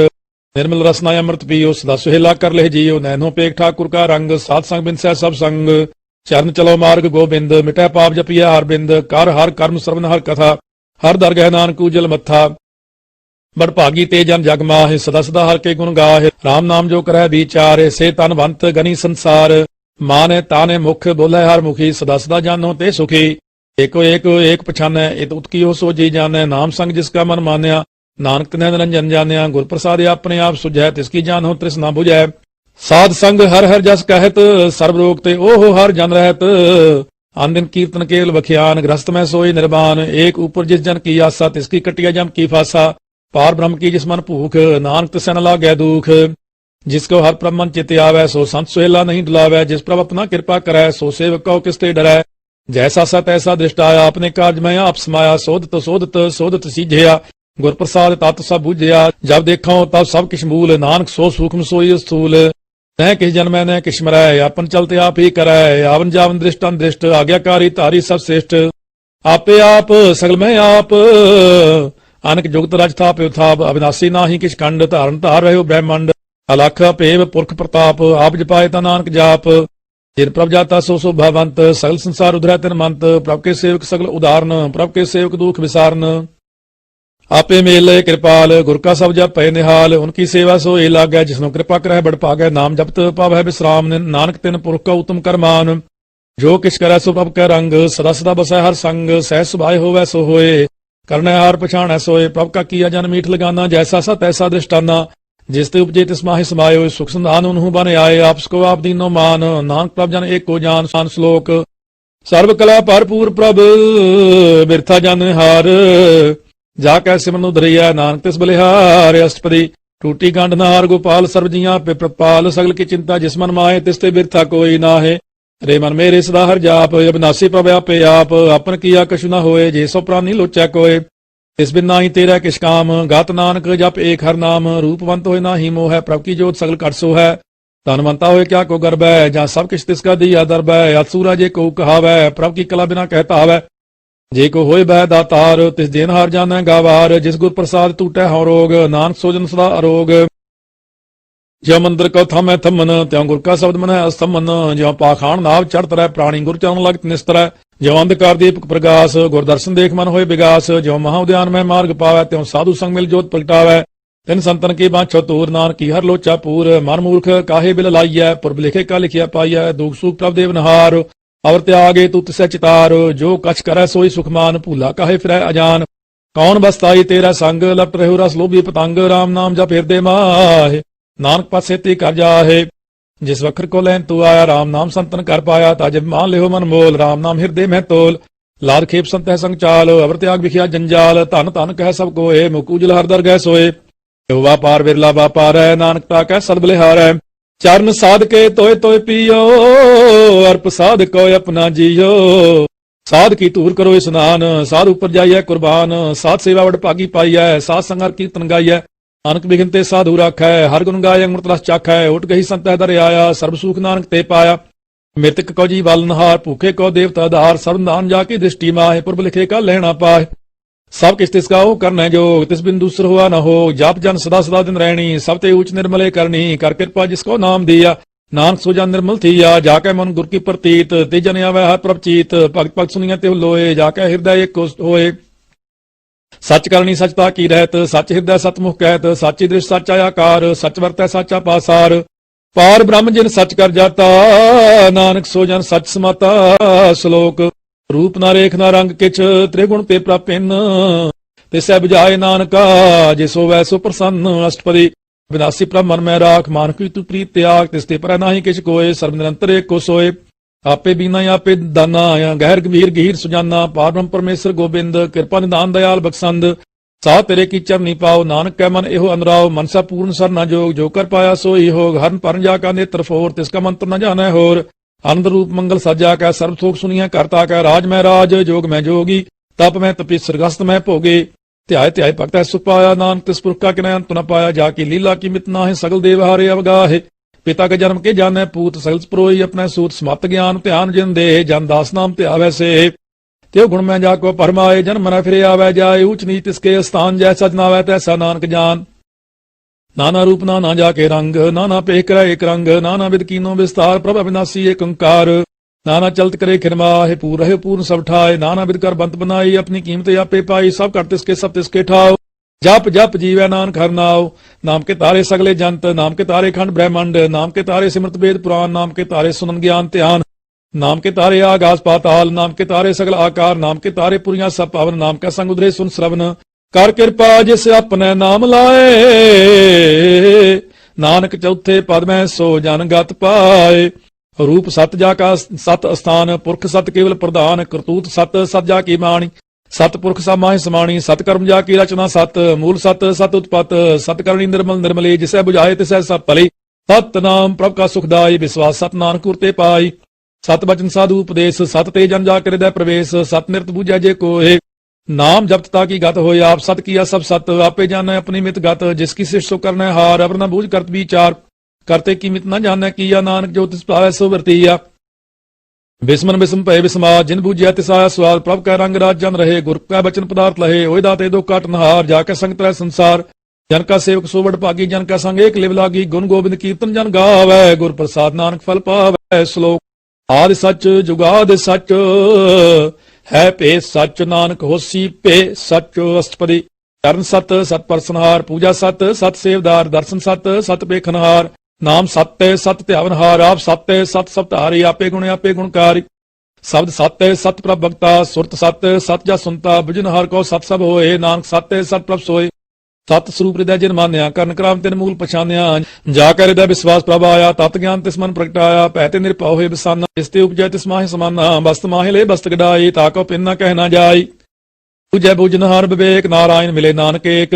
निर्मल रसना अमृत पियो, सदा सुहेला कर ले जियो। नैनो पेख ठाकुर का रंग, साध संग बिनसै सब संग। चरण चलो मार्ग गोबिंद, मिटै पाप जपिया हर बिंद। कर हर कर्म श्रवण हर कथा, हर दरगह नानक उजल मत्था। बड़ भागी ते जन जग माहे, सदा सदा हर के गुण गाहे। राम नाम जो करੈ विचारे, से तनवंत गनी संसार। माने ताने मुख बोले हर मुखी, सदा सदा जानो ते सुखी। एको एक एक पछानै, इत उतकी हो सो जी जानै। नाम संग जिसका मन मान्या, नानक तिन्है निरंजन जान्या। गुर प्रसाद अपने आप सुझै, तिसकी जान हो तृष्णा बुझै। साध संग हर हर जस कहत, सर्व रोग ते ओहो हर जन रहत। आन दिन कीर्तन केवल बखियान, ग्रस्त में सोई निर्वाण। एक ऊपर जिस जन की आसा, तिसकी कटिया जम की फासा। पार ब्रह्म की जिस मन भूख, नानक तिसै न लागै दुख। जिसको हर प्रभ मन चित आवै, सो संत सुहेला नहीं डुलावै। जिस प्रभ अपना कृपा करै, सो सेवक कहो किसते डरै। जैसा सा तैसा दृष्ट आया, अपने कार्य में आप समाया। सोधत सोधत सोधत सीझिया, गुर प्रसाद तत सब बुझिया। जब देखो तब सब किछ मूल, नानक सो सूक्ष्म सोई स्थूल। न किस जन्मै न किछ मरै, आपन चलते आप ही करै। आवन जावन दृष्ट अनदृष्ट, आज्ञाकारी तारी सब श्रेष्ठ। आपे आप सगल में आप, अनक जुगत रज थाप थाप। अविनाशी नाहि किछ खंड, धारण धार रहो ब्रह्मंड। अलख अपेव पुरख प्रताप, आप जपाए ता नानक जाप। जिन प्रभ जाता सो सो भवंत, सगल संसार उधरै तिन मंत। प्रभ के सेवक सगल उदाहरण, प्रभ के सेवक दुख विसारन। आपे मेले कृपाल, गुर का सब जप पै निहाल। उनकी सेवा सो ए लागै, जिसनो कृपा करੈ बड़ भागै। नाम जपत पावै विश्राम, नानक तिन पुरख का उत्तम करमान। जो किछ करै सो प्रभ कै रंग, सदा सदा बसै हर संग। सहज सुभाए होवै सो होए, करनै हार पछाणै सोए। प्रभ का किया जन मीठ लगाना, जैसा सा तैसा दृष्टाना। जिस ते उपजे तिस माहि समायो, सुख संधान उन्हु बन आए। आपस को आप दीनो मान, नानक प्रभ जन एक को जान। सान श्लोक सर्व कला भरपूर प्रभ, बिरथा जन हार। जाकै सिमरन उधरैया, नानक तिस बलिहार। अष्टपदी टूटी गंढ नार गोपाल, सर्व जियां पे प्रपाल। सगल की चिंता जिस मन माहे, तिस ते बिरथा कोई नाहे। ਰੇ ਮਨ ਮੇਰੇ ਸਦਾ ਹਰ ਜਾਪ ਅਬਿਨਾਸੀ ਪ੍ਰਭ ਆਪੇ ਆਪ ਆਪਨ ਕੀਆ ਕਛੁ ਨ ਹੋਏ ਜੇ ਸੋ ਪ੍ਰਾਨੀ ਲੋਚੈ ਕੋਏ ਇਸ ਬਿਨ ਨਾਹੀ ਤੇਰਾ ਕਿਛ ਕਾਮ ਗਾਤ ਨਾਨਕ ਜਪ ਏਕ ਹਰ ਨਾਮ ਰੂਪਵੰਤ ਹੋਏ ਨਾਹੀ ਮੋਹ ਹੈ ਪ੍ਰਭ ਕੀ ਜੋਤ ਸਗਲ ਘਟ ਸੋ ਹੈ ਧਨਵੰਤਾ ਹੋਏ ਕਿਆ ਕੋ ਗਰਬ ਹੈ ਜਾਂ ਸਭ ਕਿਛ ਤਿਸ ਕਾ ਦੀਆ ਦਰਬ ਹੈ ਅਸੂਰਾ ਜੇ ਕੋ ਕਹਾਵੈ ਪ੍ਰਭ ਕੀ ਕਲਾ ਬਿਨਾ ਕਹਿਤਾ ਹਵੈ ਜੇ ਕੋ ਹੋਏ ਬਹਿ ਦਾਤਾਰ ਤਿਸ ਦੇਨ ਹਾਰ ਜਾਣੈ ਗਾਵਾਰ ਜਿਸ ਗੁਰ ਪ੍ਰਸਾਦ ਟੂਟੈ ਹਉ ਰੋਗ ਨਾਨਕ ਸੋਜਨ ਸਦਾ ਅਰੋਗ ਜਿਉ ਮੰਦਰ ਕੋ ਥਾਮੈ ਥੰਮਨ ਤਿਉ ਗੁਰ ਕਾ ਸ਼ਬਦ ਮਨੈ ਅਸਥਮਨ ਜਿਉ ਪਾਖਾਨ ਨਾਵ ਚੜਤ ਰਹਿ ਪ੍ਰਾਣੀ ਗੁਰ ਚਰਨ ਲਗਤ ਨਿਸਤਰੈ ਜਿਉ ਅੰਧਕਾਰ ਦੀਪਕ ਪ੍ਰਗਾਸ ਗੁਰ ਦਰਸ਼ਨ ਦੇਖ ਮਨ ਹੋਏ ਵਿਗਾਸ ਜਿਉ ਮਹਾ ਉਦਿਆਨ ਮੈਂ ਮਾਰਗ ਪਾਵੈ ਤਿਉ ਸਾਧੂ ਸੰਗ ਮਿਲ ਜੋਤ ਪ੍ਰਗਟਾਵੈ ਤਿਨ ਸੰਤਨ ਕੀ ਬਾਛੋ ਤੂਰ ਨਾਨਕ ਕੀ ਹਰ ਲੋਚਾ ਪੂਰ ਮਨ ਮੂਰਖ ਕਾਹੇ ਬਿਲ ਲਾਈਐ ਪੁਰਬ ਲਿਖੇ ਕਾ ਲਿਖਿਆ ਪਾਈਐ ਦੁਖ ਸੁਖ ਪ੍ਰਭ ਦੇਵ ਨਹਾਰ ਅਵਰ ਤਿਆਗੇ ਤੂ ਤਿਸੈ ਚਿਤਾਰ ਜੋ ਕਛ ਕਰੈ ਸੋਈ ਸੁਖਮਾਨ ਭੂਲਾ ਕਾਹੇ ਫਿਰੈ ਅਜਾਨ ਕੌਣ ਬਸਤਾਈ ਤੇਰਾ ਸੰਗ ਲਪਟ ਰਹਿਉ ਰਸ ਲੋਭੀ ਪਤੰਗ ਰਾਮ ਨਾਮ ਜਪ ਹਿਰਦੇ ਮਾਹਿ ਨਾਨਕ ਪਾਸੇ ਤੇ ਕਰ ਜਾਹੇ ਜਿਸ ਵਖਰ ਕੋ ਲੈਨ ਤੂੰ ਆਇਆ ਰਾਮ ਨਾਮ ਸੰਤਨ ਕਰ ਪਾਇਆ ਤਾ ਜਬ ਮਾਨ ਲਿਓ ਮਨ ਮੋਲ ਰਾਮ ਨਾਮ ਹਿਰਦੇ ਮਹਿ ਤੋਲ ਲਾਦ ਖੇਪ ਸੰਤਹਿ ਸੰਗ ਚਾਲ ਅਵਰ ਤਿਆਗ ਵਿਖਿਆ ਜੰਜਾਲ ਧਨ ਧਨ ਕਹਿ ਸਭ ਕੋਏ ਮੁਕੂਜਲ ਹਰ ਦਰ ਗਏ ਸੋਏ ਹੋਵਾ ਪਾਰ ਵਿਰਲਾ ਵਾਪਾਰੈ ਨਾਨਕ ਤਾ ਕਹਿ ਸਦ ਬਲਿਹਾਰੈ ਚਰਨ ਸਾਧ ਕੇ ਤੋਏ ਤੋਏ ਪੀਓ ਅਰਪ ਸਾਧ ਕੋ ਆਪਣਾ ਜੀਓ ਸਾਧ ਕੀ ਧੂਰ ਕਰੋ ਇਸਨਾਨ ਸਾਧ ਉਪਰ ਜਾਈਐ ਕੁਰਬਾਨ ਸਾਧ ਸੇਵਾ ਵਡ ਭਾਗੀ ਪਾਈਐ ਸਾਧ ਸੰਗਰ ਕੀਰਤਨ ਗਾਈਐ ਨਾਨਕ ਬਿਗਨ ਤੇ ਸਾਧੂ ਰਾਖੈ ਹਰ ਗੁਣ ਗਾਇ ਅੰਮ੍ਰਿਤ ਰਸ ਚਾਖੈ ਉਠ ਗਈ ਸੰਤਹਿ ਦਰ ਆਇਆ ਸਰਬ ਸੁਖ ਨਾਨਕ ਤੇ ਪਾਇਆ ਮ੍ਰਿਤਕ ਕੋ ਜੀ ਵਲਨਹਾਰ ਭੂਖੇ ਕੋ ਦੇਵਤਾ ਆਧਾਰ ਸਰਬ ਦਾਨ ਜਾ ਕੇ ਦ੍ਰਿਸ਼ਟੀ ਮਾਹਿ ਪੁਰਬ ਲਿਖੇ ਕਾ ਲੈਣਾ ਪਾਏ ਸਭ ਕਿਛ ਤਿਸ ਕਾ ਉਹ ਕਰਨੈ ਜੋਗ ਤਿਸ ਬਿਨ ਦੂਸਰ ਹੋਆ ਨ ਹੋ ਜਪ ਜਨ ਸਦਾ ਸਦਾ ਦਿਨ ਰਹਿਣੀ ਸਭ ਤੇ ਊਚ ਨਿਰਮਲੇ ਕਰਨੀ ਕਰ ਕਿਰਪਾ ਜਿਸ ਕੋ ਨਾਮ ਦੀਆ ਨਾਨਕ ਸੋ ਜਨ ਨਿਰਮਲ ਥੀਆ ਜਾ ਕੇ ਮਨ ਗੁਰ ਕੀ ਪ੍ਰਤੀਤ ਤੇ ਜਨ ਆਵੈ ਹਰ ਪ੍ਰਭ ਚੀਤ ਭਗਤ ਭਗਤ ਸੁਨੀਆਂ ਤੇ ਲੋਏ ਜਾ ਕੇ ਹਿਰਦੈ ਏਕ ਹੋਏ ਸੱਚ ਕਰਨੀ ਸਚਤਾ ਕੀ ਰਹਿਤ ਸੱਚ ਹਿਰਦੈ ਸਤਮੁਖ ਕਹਿਤ ਸਾਚੀ ਦ੍ਰਿਸ਼ ਸੱਚ ਆਕਾਰ ਸੱਚ ਵਰਤੈ ਸਾਚਾ ਪਾਸਾਰ ਪਾਰ ਬ੍ਰਹਮ ਜਿਨ ਸੱਚ ਕਰ ਜਾਤਾ ਨਾਨਕ ਸੋ ਜਨ ਸੱਚ ਸਮਾਤਾ ਸ਼ਲੋਕ ਰੂਪ ਨਾ ਰੇਖ ਨਾ ਰੰਗ ਕਿਛ ਤ੍ਰਿਗੁਣ ਤੇ ਪ੍ਰਪਿਨ ਤਿਸੈ 부ਝਾਏ ਨਾਨਕਾ ਜਿਸ ਹੋਵੈ ਸੋ ਪ੍ਰਸੰਨ ਅਸ਼ਟਪਦੀ ਵਿਨਾਸੀ ਪ੍ਰਭ ਮਨ ਮੈਂ ਰਾਖ ਮਾਨਕ ਕੀ ਤੂ ਪ੍ਰੀਤ ਤਿਆਗ ਤਿਸ ਤੇ ਪਰੈ ਨਾਹੀ ਕਿਛ ਕੋਏ ਸਰਬ ਨਿਰੰਤਰ ਏਕੋ ਸੋਏ ਆਪੇ ਬੀਨਾ ਆਪੇ ਦਾਨਾ ਗਹਿਰ ਗੰਭੀਰ ਗਹੀਰ ਸੁਜਾਨਾ ਪਾਰ ਬ੍ਰਹਮ ਪਰਮੇਸ਼ਰ ਗੋਬਿੰਦ ਕਿਰਪਾ ਨਿਦਾਨ ਦਇਆਲ ਬਖਸ਼ੰਦ ਸਾਹ ਤੇਰੇ ਕੀ ਚਰਨੀ ਪਾਓ ਨਾਨਕ ਕੈ ਮਨ ਇਹੋ ਅਨਰਾਓ ਮਨਸਾ ਪੂਰਨ ਸਰਨਾ ਜੋਗ ਜੋ ਕਰ ਪਾਇਆ ਸੋਈ ਹੋਗ ਹਰਨ ਪਰਨ ਜਾ ਕਾ ਨੇਤਰ ਫੋਰ ਤਿਸ ਕਾ ਮੰਤਰ ਨ ਜਾਣੈ ਹੋਰ ਆਨੰਦ ਰੂਪ ਮੰਗਲ ਸਾਜਾ ਕੈ ਸਰਬ ਸੋਖ ਸੁਨੀਆਂ ਕਰਤਾ ਕੈ ਰਾਜ ਮੈਂ ਰਾਜ ਜੋਗ ਮੈਂ ਜੋਗੀ ਤਪ ਮੈਂ ਤਪੀ ਸਰਗਸਤ ਮੈਂ ਭੋਗੇ ਧਿਆਏ ਧਿਆਏ ਭਗਤੈ ਸੁਖ ਪਾਇਆ ਨਾਨਕ ਤਿਸ ਪੁਰਖ ਕਾ ਕਿਨੈ ਅੰਤ ਨ ਪਾਇਆ ਜਾ ਕੀ ਲੀਲਾ ਕੀ ਮਿਤ ਨਾਹਿ ਸਗਲ ਦੇਵ ਹਾਰੇ ਅਵਗਾਹੇ ਪਿਤਾ ਕੇ ਜਨਮ ਕੇ ਜਾਣੈ ਪੂਤ ਸਗਲ ਪਰੋਈ ਆਪਣਾ ਸੂਤ ਸਮਤ ਗਿਆਨ ਧਿਆਨ ਜਿਨ ਦੇ ਜਨ ਦਾਸ ਨਾਮ ਤੇ ਆਵੈ ਸੇ ਤਿਉ ਗੁਣ ਮੈਂ ਜਾ ਕੋ ਪਰਮਾਏ ਜਨ ਮਨ ਫਿਰੇ ਆਵੈ ਜਾਏ ਊਚ ਨੀਚ ਤਿਸਕੇ ਸਥਾਨ ਜੈਸਾ ਜਨਾਵੈ ਤੈਸਾ ਨਾਨਕ ਜਾਨ ਨਾਨਾ ਰੂਪ ਨਾਨਾ ਜਾ ਕੇ ਰੰਗ ਨਾਨਾ ਪੇਖ ਕਰੈ ਏਕ ਰੰਗ ਨਾਨਾ ਵਿਦ ਕੀਨੋ ਵਿਸਤਾਰ ਪ੍ਰਭ ਅਬਿਨਾਸੀ ਏਕ ਓੰਕਾਰ ਨਾਨਾ ਚਲਤ ਕਰੇ ਖਿਰਮਾਹਿ ਪੂਰ ਰਹਿ ਪੂਰਨ ਸਭ ਠਾਏ ਨਾਨਾ ਵਿਦ ਕਰ ਬੰਤ ਬਨਾਈ ਆਪਣੀ ਕੀਮਤ ਆਪੇ ਪਾਈ ਸਭ ਕਰ ਤਿਸਕੇ ਸਭ ਤਿਸਕੇ ਠਾਓ ਜਪ ਜਪ ਜੀਵੈ ਨਾਨਕ ਹਰਿ ਨਾਉ ਨਾਮ ਕੇ ਤਾਰੇ ਸਗਲੇ ਜੰਤ ਨਾਮ ਕੇ ਤਾਰੇ ਖੰਡ ਬ੍ਰਹਮੰਡ ਨਾਮ ਕੇ ਤਾਰੇ ਸਿਮਰਤ ਵੇਦ ਪੁਰਾਨ ਨਾਮ ਕੇ ਤਾਰੇ ਸੁਨਨ ਗਿਆਨ ਧਿਆਨ ਨਾਮ ਕੇ ਤਾਰੇ ਆਗਾਸ ਪਾਤਾਲ ਨਾਮ ਕੇ ਤਾਰੇ ਸਗਲ ਆਕਾਰ ਨਾਮ ਕੇ ਤਾਰੇ ਪੁਰੀਆਂ ਸਭ ਪਾਵਨ ਨਾਮ ਕਾ ਸੰਗ ਉਦਰੇ ਸੁਨ ਸਰਵਨ ਕਰ ਕਿਰਪਾ ਜਿਸ ਆਪਣੇ ਨਾਮ ਲਾਏ ਨਾਨਕ ਚੌਥੇ ਪਦ ਮੈਂ ਸੋ ਜਨ ਗਤ ਪਾਏ ਰੂਪ ਸਤ ਜਾ ਕਾ ਸਤ ਅਸਥਾਨ ਪੁਰਖ ਸਤ ਕੇਵਲ ਪ੍ਰਧਾਨ ਕਰਤੂਤ ਸਤ ਸਤ ਜਾ ਕੀ ਬਾਣੀ ਸਤ ਪੁਰਖ ਸਮਾਹਿ ਸਮਾਣੀ ਸਤ ਕਰਮ ਜਾ ਕੀ ਰਚਨਾ ਸਤ ਮੂਲ ਸਤ ਸਤ ਉਤਪਤ ਸਤ ਕਰਨੀ ਨਿਰਮਲ ਨਿਰਮਲੇ ਜਿਸੈ 부ਝਾਏ ਤਿਸੈ ਸਭ ਭਲੇ ਸਤ ਨਾਮ ਪ੍ਰਭ ਕਾ ਸੁਖਦਾਈ ਵਿਸਵਾਸ ਸਤ ਨਾਨਕ ਉਰਤੇ ਪਾਈ ਸਤ ਬਚਨ ਸਾਧੂ ਉਪਦੇਸ਼ ਸਤ ਤੇ ਜਨ ਜਾ ਕਰਿਦੈ ਪ੍ਰਵੇਸ਼ ਸਤ ਨਿਰਤ ਬੂਝੈ ਜੇ ਕੋਏ ਨਾਮ ਜਪਤ ਤਾ ਕੀ ਗਤ ਹੋਏ ਆਪ ਸਤ ਕੀਆ ਸਭ ਸਤ ਆਪੇ ਜਾਣੈ ਆਪਣੀ ਮਿਤ ਗਤ ਜਿਸ ਕੀ ਸਿਸ਼ ਸੋ ਕਰਨੈ ਹਾਰ ਅਵਰ ਨ ਬੂਝ ਕਰਤ ਵਿਚਾਰ ਕਰਤੇ ਕੀ ਮਿਤ ਨ ਜਾਣੈ ਕੀਆ ਨਾਨਕ ਜੋ ਤਿਸ ਪਾਵੈ ਸੋ ਵਰਤੀਆ ਬਿਸਮਨ ਬਿਸਮ ਭਏ ਬਿਸਮਾ ਜਿਨ ਬੂਝਿਆ ਤਿਸ ਆਇਆ ਸਵਾਲ ਪ੍ਰਭ ਕੈ ਰੰਗ ਰਾਜ ਜਨ ਰਹੇ ਗੁਰ ਕੈ ਬਚਨ ਪਦਾਰਥ ਲਹੇ ਹੋਇ ਦਾਤੇ ਦੋ ਕਾਟ ਨਹਾਰ ਜਾ ਕੇ ਸੰਗ ਤਰੈ ਸੰਸਾਰ ਜਨ ਕਾ ਸੇਵਕ ਸੋ ਵਡ ਭਾਗੀ ਜਨ ਕਾ ਸੰਗ ਏਕ ਲਿਵ ਲਾਗੀ ਗੁਣ ਗੋਬਿੰਦ ਕੀਰਤਨ ਜਨ ਗਾਵੈ ਗੁਰ ਪ੍ਰਸਾਦ ਨਾਨਕ ਫਲ ਪਾਵੈ ਸ਼ਲੋਕ ਆਦਿ ਸੱਚ ਜੁਗਾਦਿ ਸੱਚ ਹੈ ਭੇ ਸੱਚ ਨਾਨਕ ਹੋਸੀ ਭੇ ਸੱਚ ਅਸਟਪਦੀ ਚਰਨ ਸਤ ਸਤ ਪਰਸਨਹਾਰ ਪੂਜਾ ਸਤ ਸਤ ਸੇਵਦਾਰ ਦਰਸ਼ਨ ਸਤ ਸਤ ਪੇਖਨਹਾਰ ਨਾਮ ਸਤਿ ਸਤ ਧਿਆਵਨਹਾਰ ਆਪ ਸਤਿ ਸਤ ਸਭ ਧਾਰੀ ਆਪੇ ਗੁਣ ਆਪੇ ਗੁਣਕਾਰੀ ਸ਼ਬਦ ਸਤਿ ਸਤ ਪ੍ਰਭ ਭਗਤਾ ਸੁਰਤ ਸਤ ਸਤ ਜਾ ਸੁਨਤਾ ਬੁਝਨਹਾਰ ਕੋ ਸਤ ਸਭ ਹੋਏ ਨਾਨਕ ਸਤਿ ਸਤ ਪ੍ਰਭ ਸੋਏ ਸਤ ਸਰੂਪ ਹਿਰਦੈ ਜਿਨ ਮਾਨਿਆ ਕਰਨ ਕਰਾਮ ਤਿਨ ਮੂਲ ਪਛਾਨਿਆ ਜਾ ਕਰ ਹਿਰਦੈ ਵਿਸਵਾਸ ਪ੍ਰਭ ਆਇਆ ਤਤ ਗਿਆਨ ਤਿਸ ਮਨ ਪ੍ਰਗਟਾਇਆ ਭੈ ਤੇ ਨਿਰਭਉ ਹੋਏ ਬਸਾਨਾ ਇਸ ਤੇ ਉਪਜੈ ਤਿਸ ਮਾਹਿ ਸਮਾਨਾ ਬਸਤ ਮਾਹਿ ਲੈ ਬਸਤ ਗਡਾਈ ਤਾ ਕੋ ਪਿੰਨ ਨ ਕਹਿ ਨ ਜਾਈ ਬੁਝੈ ਬੁਝਨਹਾਰ ਵਿਵੇਕ ਨਾਰਾਇਣ ਮਿਲੇ ਨਾਨਕ ਏਕ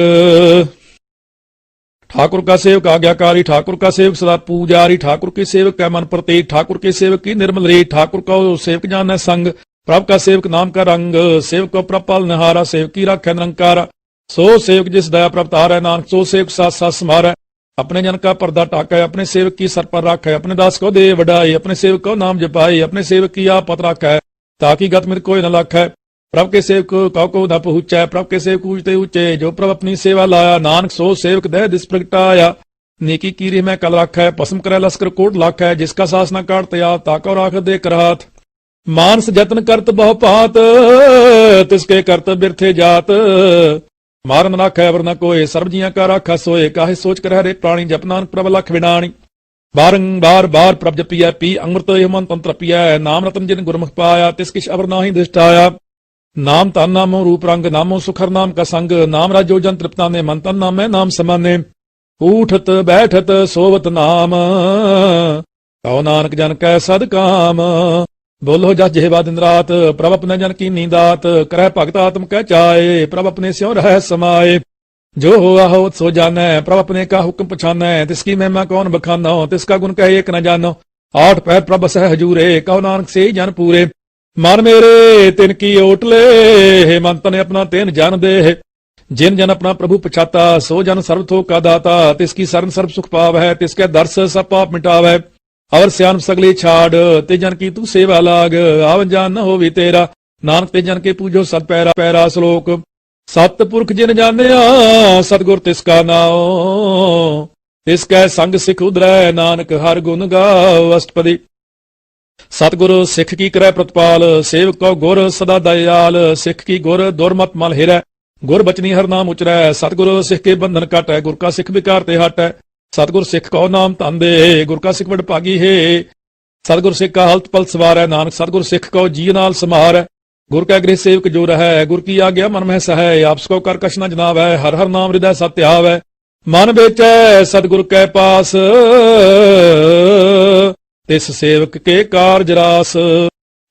ठाकुर का सेवक आज्ञाकारी, ठाकुर का सेवक सदा पूजारी, ठाकुर के सेवक का मन प्रतीक, ठाकुर के सेवक की निर्मल रीत, ठाकुर को सेवक जाने संग, प्रभ का सेवक नाम का रंग, सेवक को प्रभ पाल निहारा, सेवक की राख्या निरंकारा। सो सेवक जिस दया प्रभ तारै, नानक सो सेवक साथ साथ समारै। अपने जन का पर्दा टाकै, अपने सेवक की सर पर राखै, अपने दास को दे वडाई, अपने सेवक को नाम जपाई, अपने सेवक की आपत राखै, ताकि गत मित कोई न लाखै। प्रभ के सेवक को न पहुंचै, प्रभ के सेवक ऊंचते ऊंचे, जो प्रभ अपनी सेवा लाया, नानक सो सेवक दह दिस प्रगटाया। नेकी कीरी में कल राखै, पसम करे लश्कर कोट लाखै, जिसका सास न काट तया, ताको राख दे करहाथ। मानस जतन करत बहु पात, तिसके करत बिरथे जात। मारन राखै अवर न कोय, सर्व जियां का राखा सोए, काहे सोच कर हरे प्राणी, जप नानक प्रभ लख विडाणी। बारंबार बार प्रभ जपिया, पी अमृत यमन तंत्र पिया, नाम रतन जिन गुरमुख पाया, तिस किछ अवर नाहि दृष्टाया। नाम तन नामो रूप रंग, नामो सुखर नाम का संग, नाम राजो जन तृप्ताने, मन तन नाम है नाम समाने। उठत बैठत सोवत नाम, कहो नानक जन कै सद काम। बोलो जस जेवा दिन रात, प्रभ अपने जन की नींदात, करह भगत आत्म कह चाहे, प्रभ अपने स्यों रह समाये। जो हो आहो सो जानै, प्रभ अपने का हुक्म पछानै, तिसकी महिमा कौन बखानो, तिसका गुण कहे एक न जानो। आठ पैर प्रभ सह हजूरे, कहो नानक से जन पूरे। मन मेरे तिन की ओटले, मन तने अपना तेन जान दे। जिन जन अपना प्रभु पछाता, सो जन सर्व थोक का दाता, तिसकी शरण सर्व सुख पाव है, तिसके दर्श सब पाप मिटाव है। अवर सियान सगली छाड़, ते जन की तू सेवा लाग, आवन जान न होवी तेरा, नानक ते जन के पूजो सत पैरा पैरा। श्लोक सतपुरख जिन जानिया, सतगुर तिसका नाओ, तिसकै संग सिख उधरै, नानक हर गुण गाओ। अष्टपदी सतगुरु सिख की करੈ प्रतिपाल, सेवक को गुर सदा दयाल, सिख की गुर दुर्मत मल हिरै, गुर बचनी हर नाम उचरै। सतगुरु सिख के बंधन काटै, गुर का सिख विकार ते हटै। सतगुर सिख को नाम धन दे, गुर का सिख वडभागी है। सतगुर सिख का हलत पल सवार है, नानक सतगुर सिख को जी नाल समार। गुर का गृह सेवक जो रह, गुर की आज्ञा मन में सह, आपस को कर कछ न जनाव है, हर हर नाम हृदय सत्य आव है। मन बेचै सतगुर कै पास, तिस सेवक के कारज रास।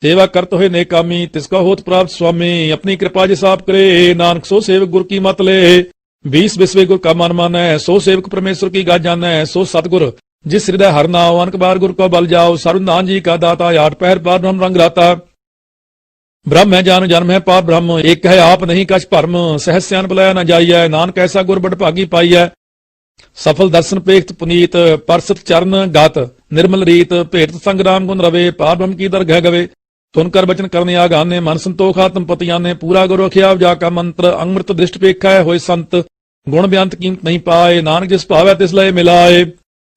सेवा करत हुए नेकामी, तिसका होत प्राप्त स्वामी, अपनी कृपा जिस आप करे, नानक सो सेवक गुर की मत ले। 20 बिस्वे गुर का मन मानै, सो सेवक परमेश्वर की गाज जानै। सो सतगुर जिस हृदय हर नाव, अनक बार गुर को बल जाओ। सर्वनाथ जी का दाता, आठ पहर पार ब्रह्म रंग राता। ब्रह्म है जान जन्म है पार ब्रह्म, एक है आप नहीं कछ भरम। सहज स्यान बुलाया न जाइए, नानक ऐसा गुर बड़ भागी पाइयै। सफल दर्शन पेख्त पुनीत, परसत चरण गात, निर्मल रीत, भेट संग्राम गुण रवे, पार ब्रह्म की दरगह गवे। तुन कर बचन करने आगाने, मन संतोख आत्म पतियाने, पूरा गुरु रखिया जा का मंत्र, अमृत दृष्ट पेखा है होय संत। गुण बेअंत कीमत नहीं पाए, नानक जिस पावै तिस लय मिलाए।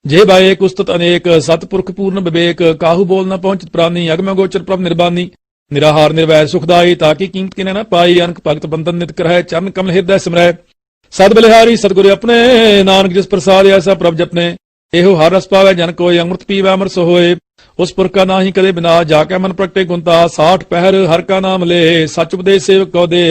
जे बाए कुस्तत अनेक, सतपुरख पूर्ण विवेक, काहू बोल न पहुंचित प्राणी, अगम गोचर प्रभ निर्बानी। निराहार निर्वैर सुखदाई, ताकि कीमत किने न पाई, अनक भगत बंधन नित करह, चरण कमल हृदय सिमरै। सद बलिहारी सतगुरु अपने, नानक जिस प्रसाद ऐसा प्रभ जपने। एहो हर रस पावै जन कोय, अमृत पीवै अमर सो होए। उस पुरख का नाहि कदे बिना, जाके मन प्रगटे गुणता। 60 पहर हर का नाम ले, सच उपदेश सेवक को दे।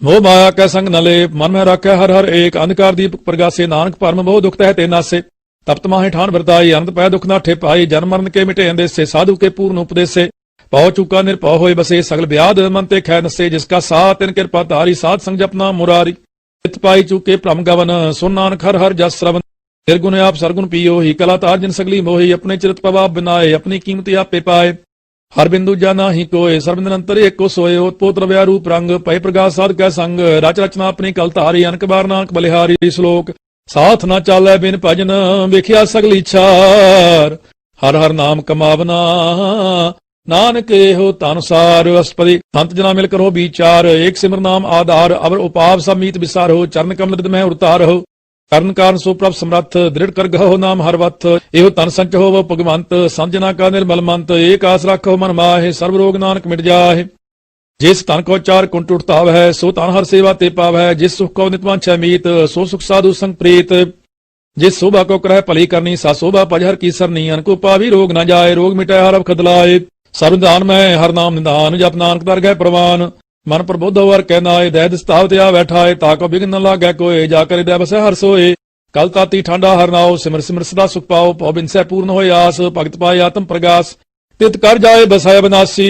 मोह माया कै संग न ले, मन में रखै हर हर एक। अंधकार दीपक प्रगासे, नानक परम मोह दुख तह ते नासे। तप्त माहे ठान बरताई, अनंत पै दुख नाठे पाई। जन्म मरण के मिटे अंदेसे, साधु के पूर्ण उपदेसे। पौ चुका निरपौ होय बसे, सगल ब्याध मन ते खै नसे। जिसका साथ तिन कृपा धारी, साध संग जपना मुरारी। चित पाई चुके भ्रम गवन, सुन नानक हर हर जस श्रवण। निर्गुण आप सरगुण पियो ही, कला तार जिन सगली मोही। अपने चिरत पवाब बिनाए, अपनी कीमती आपे पाए। हर बिंदु जाना ही कोय, सर्व निरंतर एको सोए। उत्पोत रव्या रूप रंग, पै प्रकाश साध कै संग। रच रचना अपनी कल धारी, अनक बार नानक बलिहारी। श्लोक साथ न चालै बिन भजन, वेखिया सगली छार। हर हर नाम कमावना, नानक एहो तनुसार। अष्टपदी संत जना मिल करो विचार, एक सिमर नाम आधार। अवर उपाव सब मीत विसारो, चरण कमल हृदय में उतारो। करण कारण सो प्रभ समर्थ, दृढ़ कर गहो नाम हर वथ। एहो तन संच हो वो भगवंत, संजना का निर्मल मंत। एक आस रखो मन माहे, सर्व रोग नानक मिट जाहे। जिस तन को चार कुंट उठता है, सो तन हर सेवा ते पाव है। जिस सुख को नित वांछा मीत, सो सुख साधु संग प्रीत। जिस शोभा को करह भली करनी, सा शोभा पजहर की सरनी। अनको पावी रोग न जाए, रोग मिटाए हर खदलाए। सर्वदान में हर नाम निदान, जप नानक दरगह प्रवान। मन प्रबोध वर कहनाए, दह दिस्ताव त्या बैठाए। ताको बिघन न लागै कोय, जाकर हृदय बसै हर सोए। कल ताती ठंडा हर नाओ, सिमर सिमर सदा सुख पाओ। पौ बिन सै पूर्ण होय आस, भगत पाए आत्म प्रगास। तित कर जाए बसाय बनासी,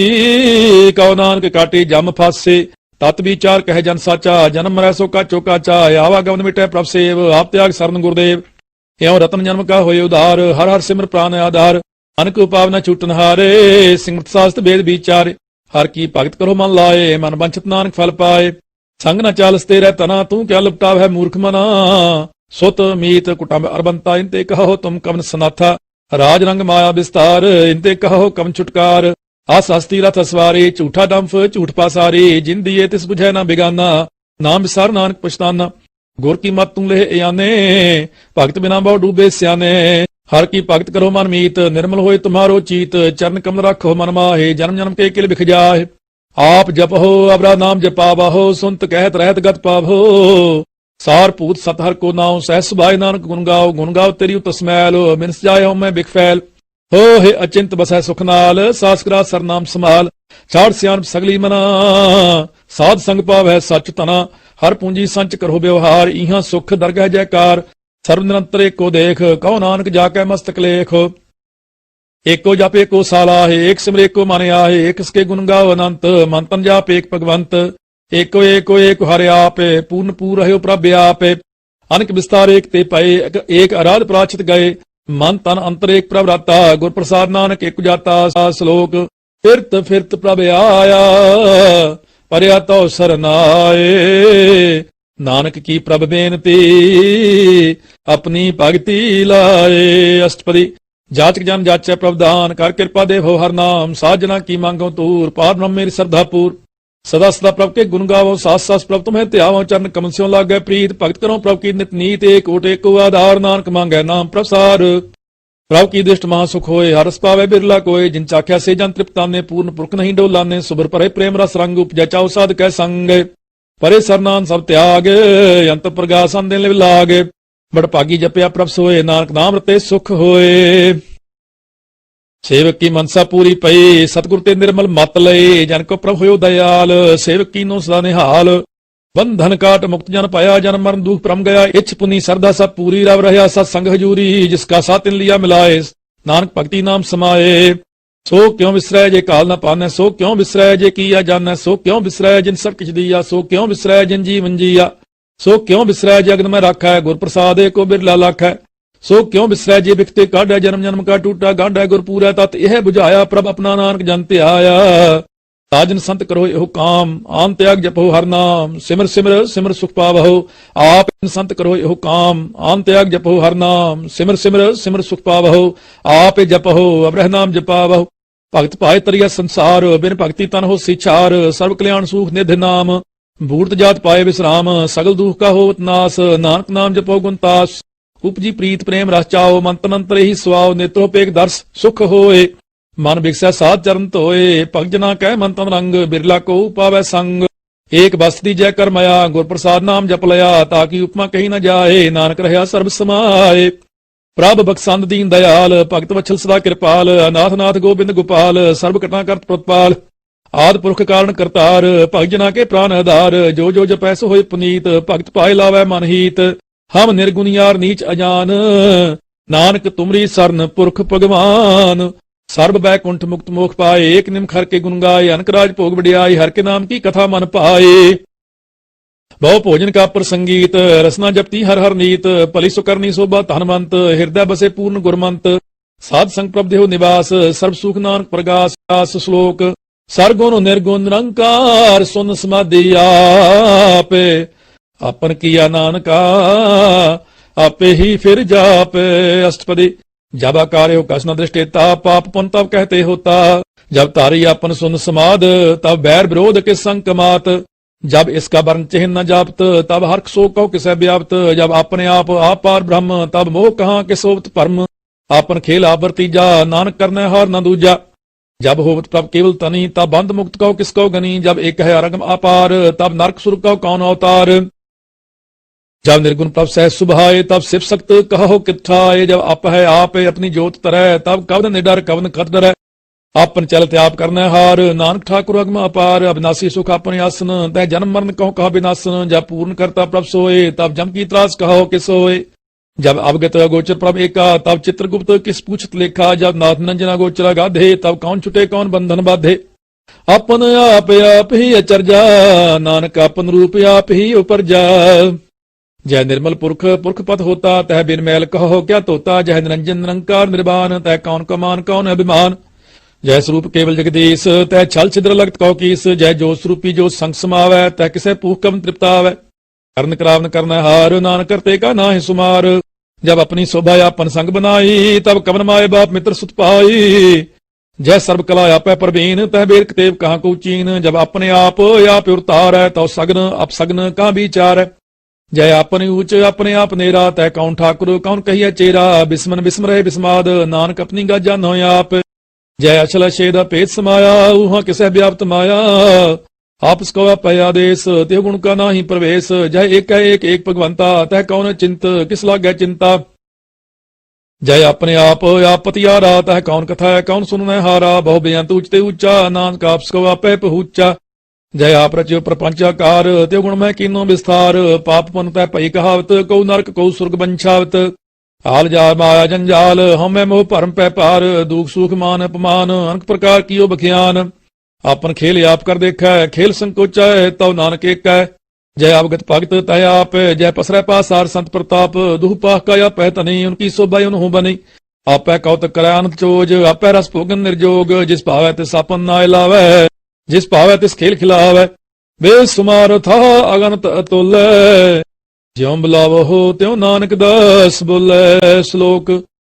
कहो नानक काटे जम फासे। तत् विचार कहे जन साचा, जन्म मरै सो काचो काचा, आवागमन मिटै प्रभ सेव, आप त्याग शरण गुरुदेव। एवं रतन जन्म का होय उधार, हर हर सिमर प्राण आधार, अनक उपाव न छूटन हारे, सिमरत शास्त्र वेद विचारे, हर की भगत करो मन लाए, मन बंछित नानक फल पाए। संग न चालसते रह तना, तू क्या लुपटाव है मूर्ख मना, सुत मीत कुटुंब अरबंता, इनते कहो तुम कवन सनाथा, राज रंग माया विस्तार, इनते कहो कवन छुटकार। आस हस्ती रथ सवारी, झूठा डंफ झूठ पासारी, जिन दिए तिस बुझै ना बिगाना, नाम विसार नानक पछताना। गुर की मत तू ले आने, भगत बिना बहु डूबे स्याने, हर की भगत करो मन मीत, निर्मल होए तुम्हारो चीत, चरण कमल रखो मन माहे, जन्म जन्म के किल बिख जाए। आप जपहो अबरा नाम जपावहो, सुनत कहत रहत गत पावहो, सार पूत सत हर को नाव, सहस भाई नानक गुण गाओ तेरी तस्मैल, मिनस जाए मैं बिख फैल। हो हे अचिंत बसै सुख नाल, सासकरा सरनाम संभाल, छाड़ सियान सगली मना, साध संग पावै सच तना, हर पूंजी संच करो व्यवहार, इहां सुख दरगह जयकार, सर्व निरंतर एको देख, कहो नानक जाकै मस्तक लेख। एको जप एको सालाहे, एक सिमर एको मन आहे, एक इसके गुण गाओ अनंत, मन तन जाप एक भगवंत, एको एको एक हरे आपे, पूर्ण पूर रहो प्रभ आपे, अनक विस्तार एक ते पए, एक आराध प्राचित गए, मन तन अंतर एक प्रभ राता, गुर प्रसाद नानक एक जाता। श्लोक फिरत फिरत प्रभ आया, परया तो सरनाए, नानक की प्रभ बेनती, अपनी भगति लाए। अष्टपदी जाचक जन जाचै प्रभ दान, कर कृपा देवो हर नाम, साजना की मांगो तूर, पार ब्रह्म मेरी श्रद्धा पूर। सदा सदा प्रभ के गुण गावो, सास सास प्रभ तुम्हें त्यावो, चरण कमल स्यों लागै प्रीत, भगत करो प्रभ की नित नीत, एक ओट एको आधार, नानक मांगै नाम प्रसार। प्रभ की दृष्ट महासुख होए, हरस पावे बिरला कोय, जिन चाख्या से जन तृप्ताने, पूर्ण पुरख नहीं डोलाने, सुबर परे प्रेम रस रंग, उपजै चाउ साध कै संग, परे सरनान सब त्याग, अंत प्रगास अंदेन लिव लाग, बड़ भागी जपया प्रभ सोए, नानक नाम रते सुख होए। सेवक की मनसा पूरी पई, सतगुर ते निर्मल मत लई, जन को प्रभ होयो दयाल, सेवक की नो सदा निहाल, बंधन काट मुक्त जन पाया, जन मरण दुख परम गया, इच्छ पुनी श्रद्धा सब पूरी, रव रहा सत्संग हजूरी, जिसका साथ लिया मिलाए, नानक भक्ति नाम समाये। सो क्यों विसरै जे काल न पानै, सो क्यों विसरै जे किया जानै, सो क्यों विसरै जिन सब किछ दिया, सो क्यों विसरै जिन जीवन जिया, सो क्यों विसरै जगत में राखै, गुर प्रसाद को बिरला लाखै, सो क्यों विसरै जे बिखते काढ़ै, जन्म जन्म का टूटा गांढै, गुर पूरा तत् यह बुझाया, प्रभ अपना नानक जन ते आया। साजन संत करो एहो काम, आन त्याग जपो हर नाम, सिमर सिमर सिमर सुख पावहो, आप संत करो एहो काम, आन त्याग जपो हर नाम, सिमर सिमर सिमर सुख पावहो, आप जपहो अबरह नाम जपावहो। भगत पाए तरिया संसार, बिन भक्ति तन हो सिछार, सर्व कल्याण सुख निध नाम, भूत जात पाए विश्राम, सगल दुख का होत नास, नानक नाम जपो गुणतास। उपजी प्रीत प्रेम रस चाओ, मन तन अंतर ही स्वाओ, नेत्रोपेक दर्श सुख होए, मन बिकसै साध चरण धोए, भगत जना कह मन तन रंग, बिरला को पावै संग, एक बस्ती जय कर मया, गुर प्रसाद नाम जप लया, ताकि उपमा कही न जाए, नानक रहा सर्व समाए। प्रभ बख्शंद दीन दयाल, भगत वत्सल सदा कृपाल, अनाथ नाथ गोबिंद गोपाल, सर्व घटना करत प्रतिपाल, आद पुरख कारण करतार, भगत जना के प्राण आधार, जो जो जपै सो होय पुनीत, भगत पाए लावै मन हीत, हम निर्गुण यार नीच अजान, नानक तुमरी सरन पुरख भगवान। सर्व बैकुंठ मुक्त मोख पाए, एक निम खर के गुण गाए, अनकराज भोग बढ़ियाई, हर के नाम की कथा मन पाए। बहु भोजन का प्रसंगीत, रसना जपती हर हर नीत, पली सुकरनी शोभा धनवंत, हृदय बसे पूर्ण गुरमंत, साध संग प्रभ देहो निवास, सर्व सुख नानक प्रगास। श्लोक सरगुण निर्गुण निरंकार, सुन समाधि आपे, अपन किया नानका आपे ही फिर जापे। अष्टपदी जब आकार्य हो कस न दृष्टेता, पाप पुन तब कहते होता, जब तारी अपन सुन समाद, तब बैर विरोध के संग कमात, जब इसका वर्ण चिन्ह न जापत, तब हर्ष शोक कहो किसे व्याप्त, जब अपने आप पार ब्रह्म, तब मोह कहाँ के सोवत परम, आपन खेल आप वर्तीजा, नानक करने हार न दूजा। जब होवत प्रभ केवल तनी, तब बंध मुक्त कहो किसको गनी, जब एक है अरगम अपार, तब नरक सुर कहो कौन अवतार, जब निर्गुण प्रभ सह सुभाए, तब शिव सक्त कहो किठाए, जब आप है आप अपनी जोत तरह, तब कवन निडर कवन कर डरै, आपन चलते आप करने हार, नानक ठाकुर अगम अपार, अविनाशी सुख अपने आसन, तह जन्म मरण कहो कहा विनाशन, जब पूर्ण करता प्रभ सोए, तब जम की त्रास कहो किस सोए, जब अवगत अगोचर प्रभ एका, तब चित्रगुप्त किस पूछत लेखा, जब नाथ नंजना गोचरा गाधे, तब कौन छुटे कौन बंधन बाधे। ਆਪਨ ਆਪ ਆਪ ਹੀ ਅਚਰਜਾ, ਨਾਨਕ ਆਪਨ ਰੂਪ ਆਪ ਹੀ ਉਪਰਜਾ। ਜੈ ਨਿਰਮਲ ਪੁਰਖ ਪੁਰਖ ਪਤ ਹੋਤਾ, ਤਹ ਬਿਨ ਮੈਲ ਕਹੋ ਕਿਆ ਤੋਤਾ। ਜੈ ਨਿਰੰਜਨ ਨਿਰੰਕਾਰ ਨਿਰਵਾਨ, ਤਹ ਕੌਣ ਕਮਾਨ ਕੌਣ ਅਭਿਮਾਨ। ਜੈ ਸਰੂਪ ਕੇਵਲ ਜਗਦੀਸ਼, ਤਹ ਛਲ ਛਿਦਰ ਲਗਤ ਕਉ ਕੀਸ। ਜੈ ਜੋ ਸਰੂਪੀ ਜੋ ਸੰਗ ਸਮਾਵੈ, ਤਹ ਕਿਸੇ ਭੂਖ ਕਮ ਤ੍ਰਿਪਤਾਵੈ। ਕਰਨ ਕਰਾਵਨ ਕਰਨਾ ਹਾਰ, ਨਾਨਕ ਕਰਤੇ ਕਾ ਨਾਹਿ ਸੁਮਾਰ। जब अपनी शोभा आपन संग बनाई, तब कवन माए बाप मित्र सुत पाई। जय सर्व कला आपै प्रवीण, तह बेर कतेव कहाँ को चीन। जब अपने आप उतार है, तो सगन अपसगन कहाँ विचार है। जय आपन ऊंच अपने आप नेरा, तह कौन ठाकुर कौन कहिए चेरा। बिस्मन बिस्म रहे बिस्माद, नानक अपनी गाजा नो आप। जय अचल छेद पेट समाया, ऊहा किसे व्याप्त माया। आपस को अपय आदेश, त्यो गुण का नाही प्रवेश। जय एक है एक भगवंता, तह कौन चिंत किस लागे चिंता। जय अपने आप पतियारा, तह कौन कथा है कौन सुनने हारा। बहु बेअंत ऊंचते ऊंचा, नानक आपस को अपय पहुंचा। जय आप रचियो प्रपंचाकार, त्यो गुण में कीनो विस्तार। पाप पुन तह पई कहावत, कौ नरक कौ सुर्ग बंछावत। हाल जा माया जंजाल, हम मोह भरम पै पार। दुख सुख मान अपमान, अनेक प्रकार कियो बखियान। आपन खेल आप कर देखै, खेल संकोचा है तव नानक एक है। जय अवगत भगत तय आप, जय पसरै पासार संत प्रताप। दुह पाह का या पह तनी, उनकी शोभा उन्हों बनी। आपै कौतक करै आनंद चोज, आपै रस भोगन निर्जोग। जिस भावै तिस आपन नाय लावै, जिस भावै तिस खेल खिलावै। बेसुमार था अगनत अतुल्य, ज्यों बुलावो हो त्यों नानक दास बोले। श्लोक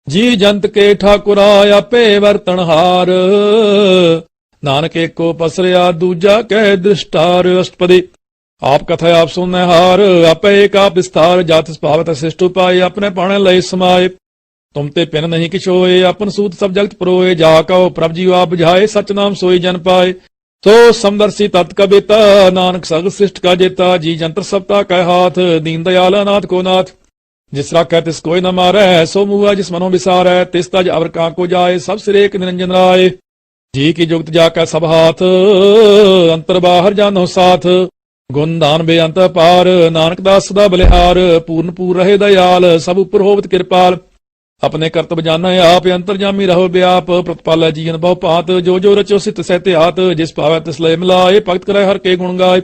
जी जंत के ठाकुरा, आपे वर्तनहार। नानक एक को पसरिया, दूजा कह दृष्टार। अष्टपदी आप कथा आप सुनने हार, आप एक आप विस्तार। जात भावत शिष्ट उपाय, अपने पाने लय समाये। तुम ते पिन नहीं किछ होए, अपन सूत सब जगत परोए। जा कहो प्रभ जी आप बुझाए, सच नाम सोई जन पाए। तो समदर्शी तत् का बेता, नानक सग शिष्ट का जेता। जी जंत्र सबता कह हाथ, दीन दयाल अनाथ को नाथ। जिस राखै तिस कोई न मारै, सो मुआ जिस मनो विसारै। तिस तज अवर कां को जाए, सब सिर एक निरंजन राय। जी की जुगत जाकर सब हाथ, अंतर बाहर जानो साथ। गुण दान बेअंत पार, नानक दास सदा बलिहार। पूर्ण पूर रहे दयाल, सब उपर होवत कृपाल। अपने कर्तव्य जाना आप, अंतरजामी रहो व्याप। प्रतिपाल जीवन बहु पात, जो जो रचो सित सहते हाथ। जिस पावै तिस लय मिलाए, भगत करे हर के गुण गाय।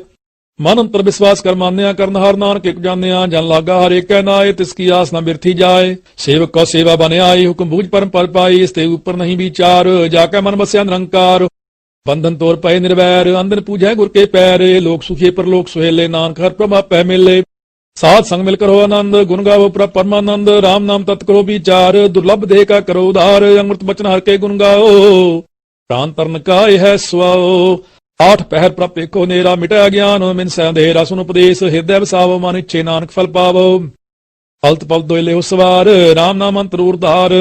मन अंतर विश्वास कर मान्या, करन हर नानक एक जान्या। जन लागा हर एक नाय, तिसकी आस न बिरथी जाए। सेवक को सेवा बने आई, हुक्म बूझ परम पद पाई। इसते ऊपर नहीं विचार, जाके मन बस्या निरंकार। बंधन तोर पय निर्वैर, अंधन पूजै गुर के पैर। लोक सुखी पर लोक सुहेले, नानक हर प्रभा पै मिले। साथ संग मिलकर हो आनंद, गुण गावो प्रभ परमानंद। राम नाम तत् करो विचार, दुर्लभ देह का करो उधार। अमृत बचन हर के गुण गाओ, प्राण तरन का यह सुआओ। आठ पहर प्रप एको नेरा, मिटै ज्ञान मिन सै अंधेरा। सुन उपदेश हृदय बसावो, मन इच्छे नानक फल पावो। फलत पल दोय लेहो सवार, राम नाम अंतर उधार।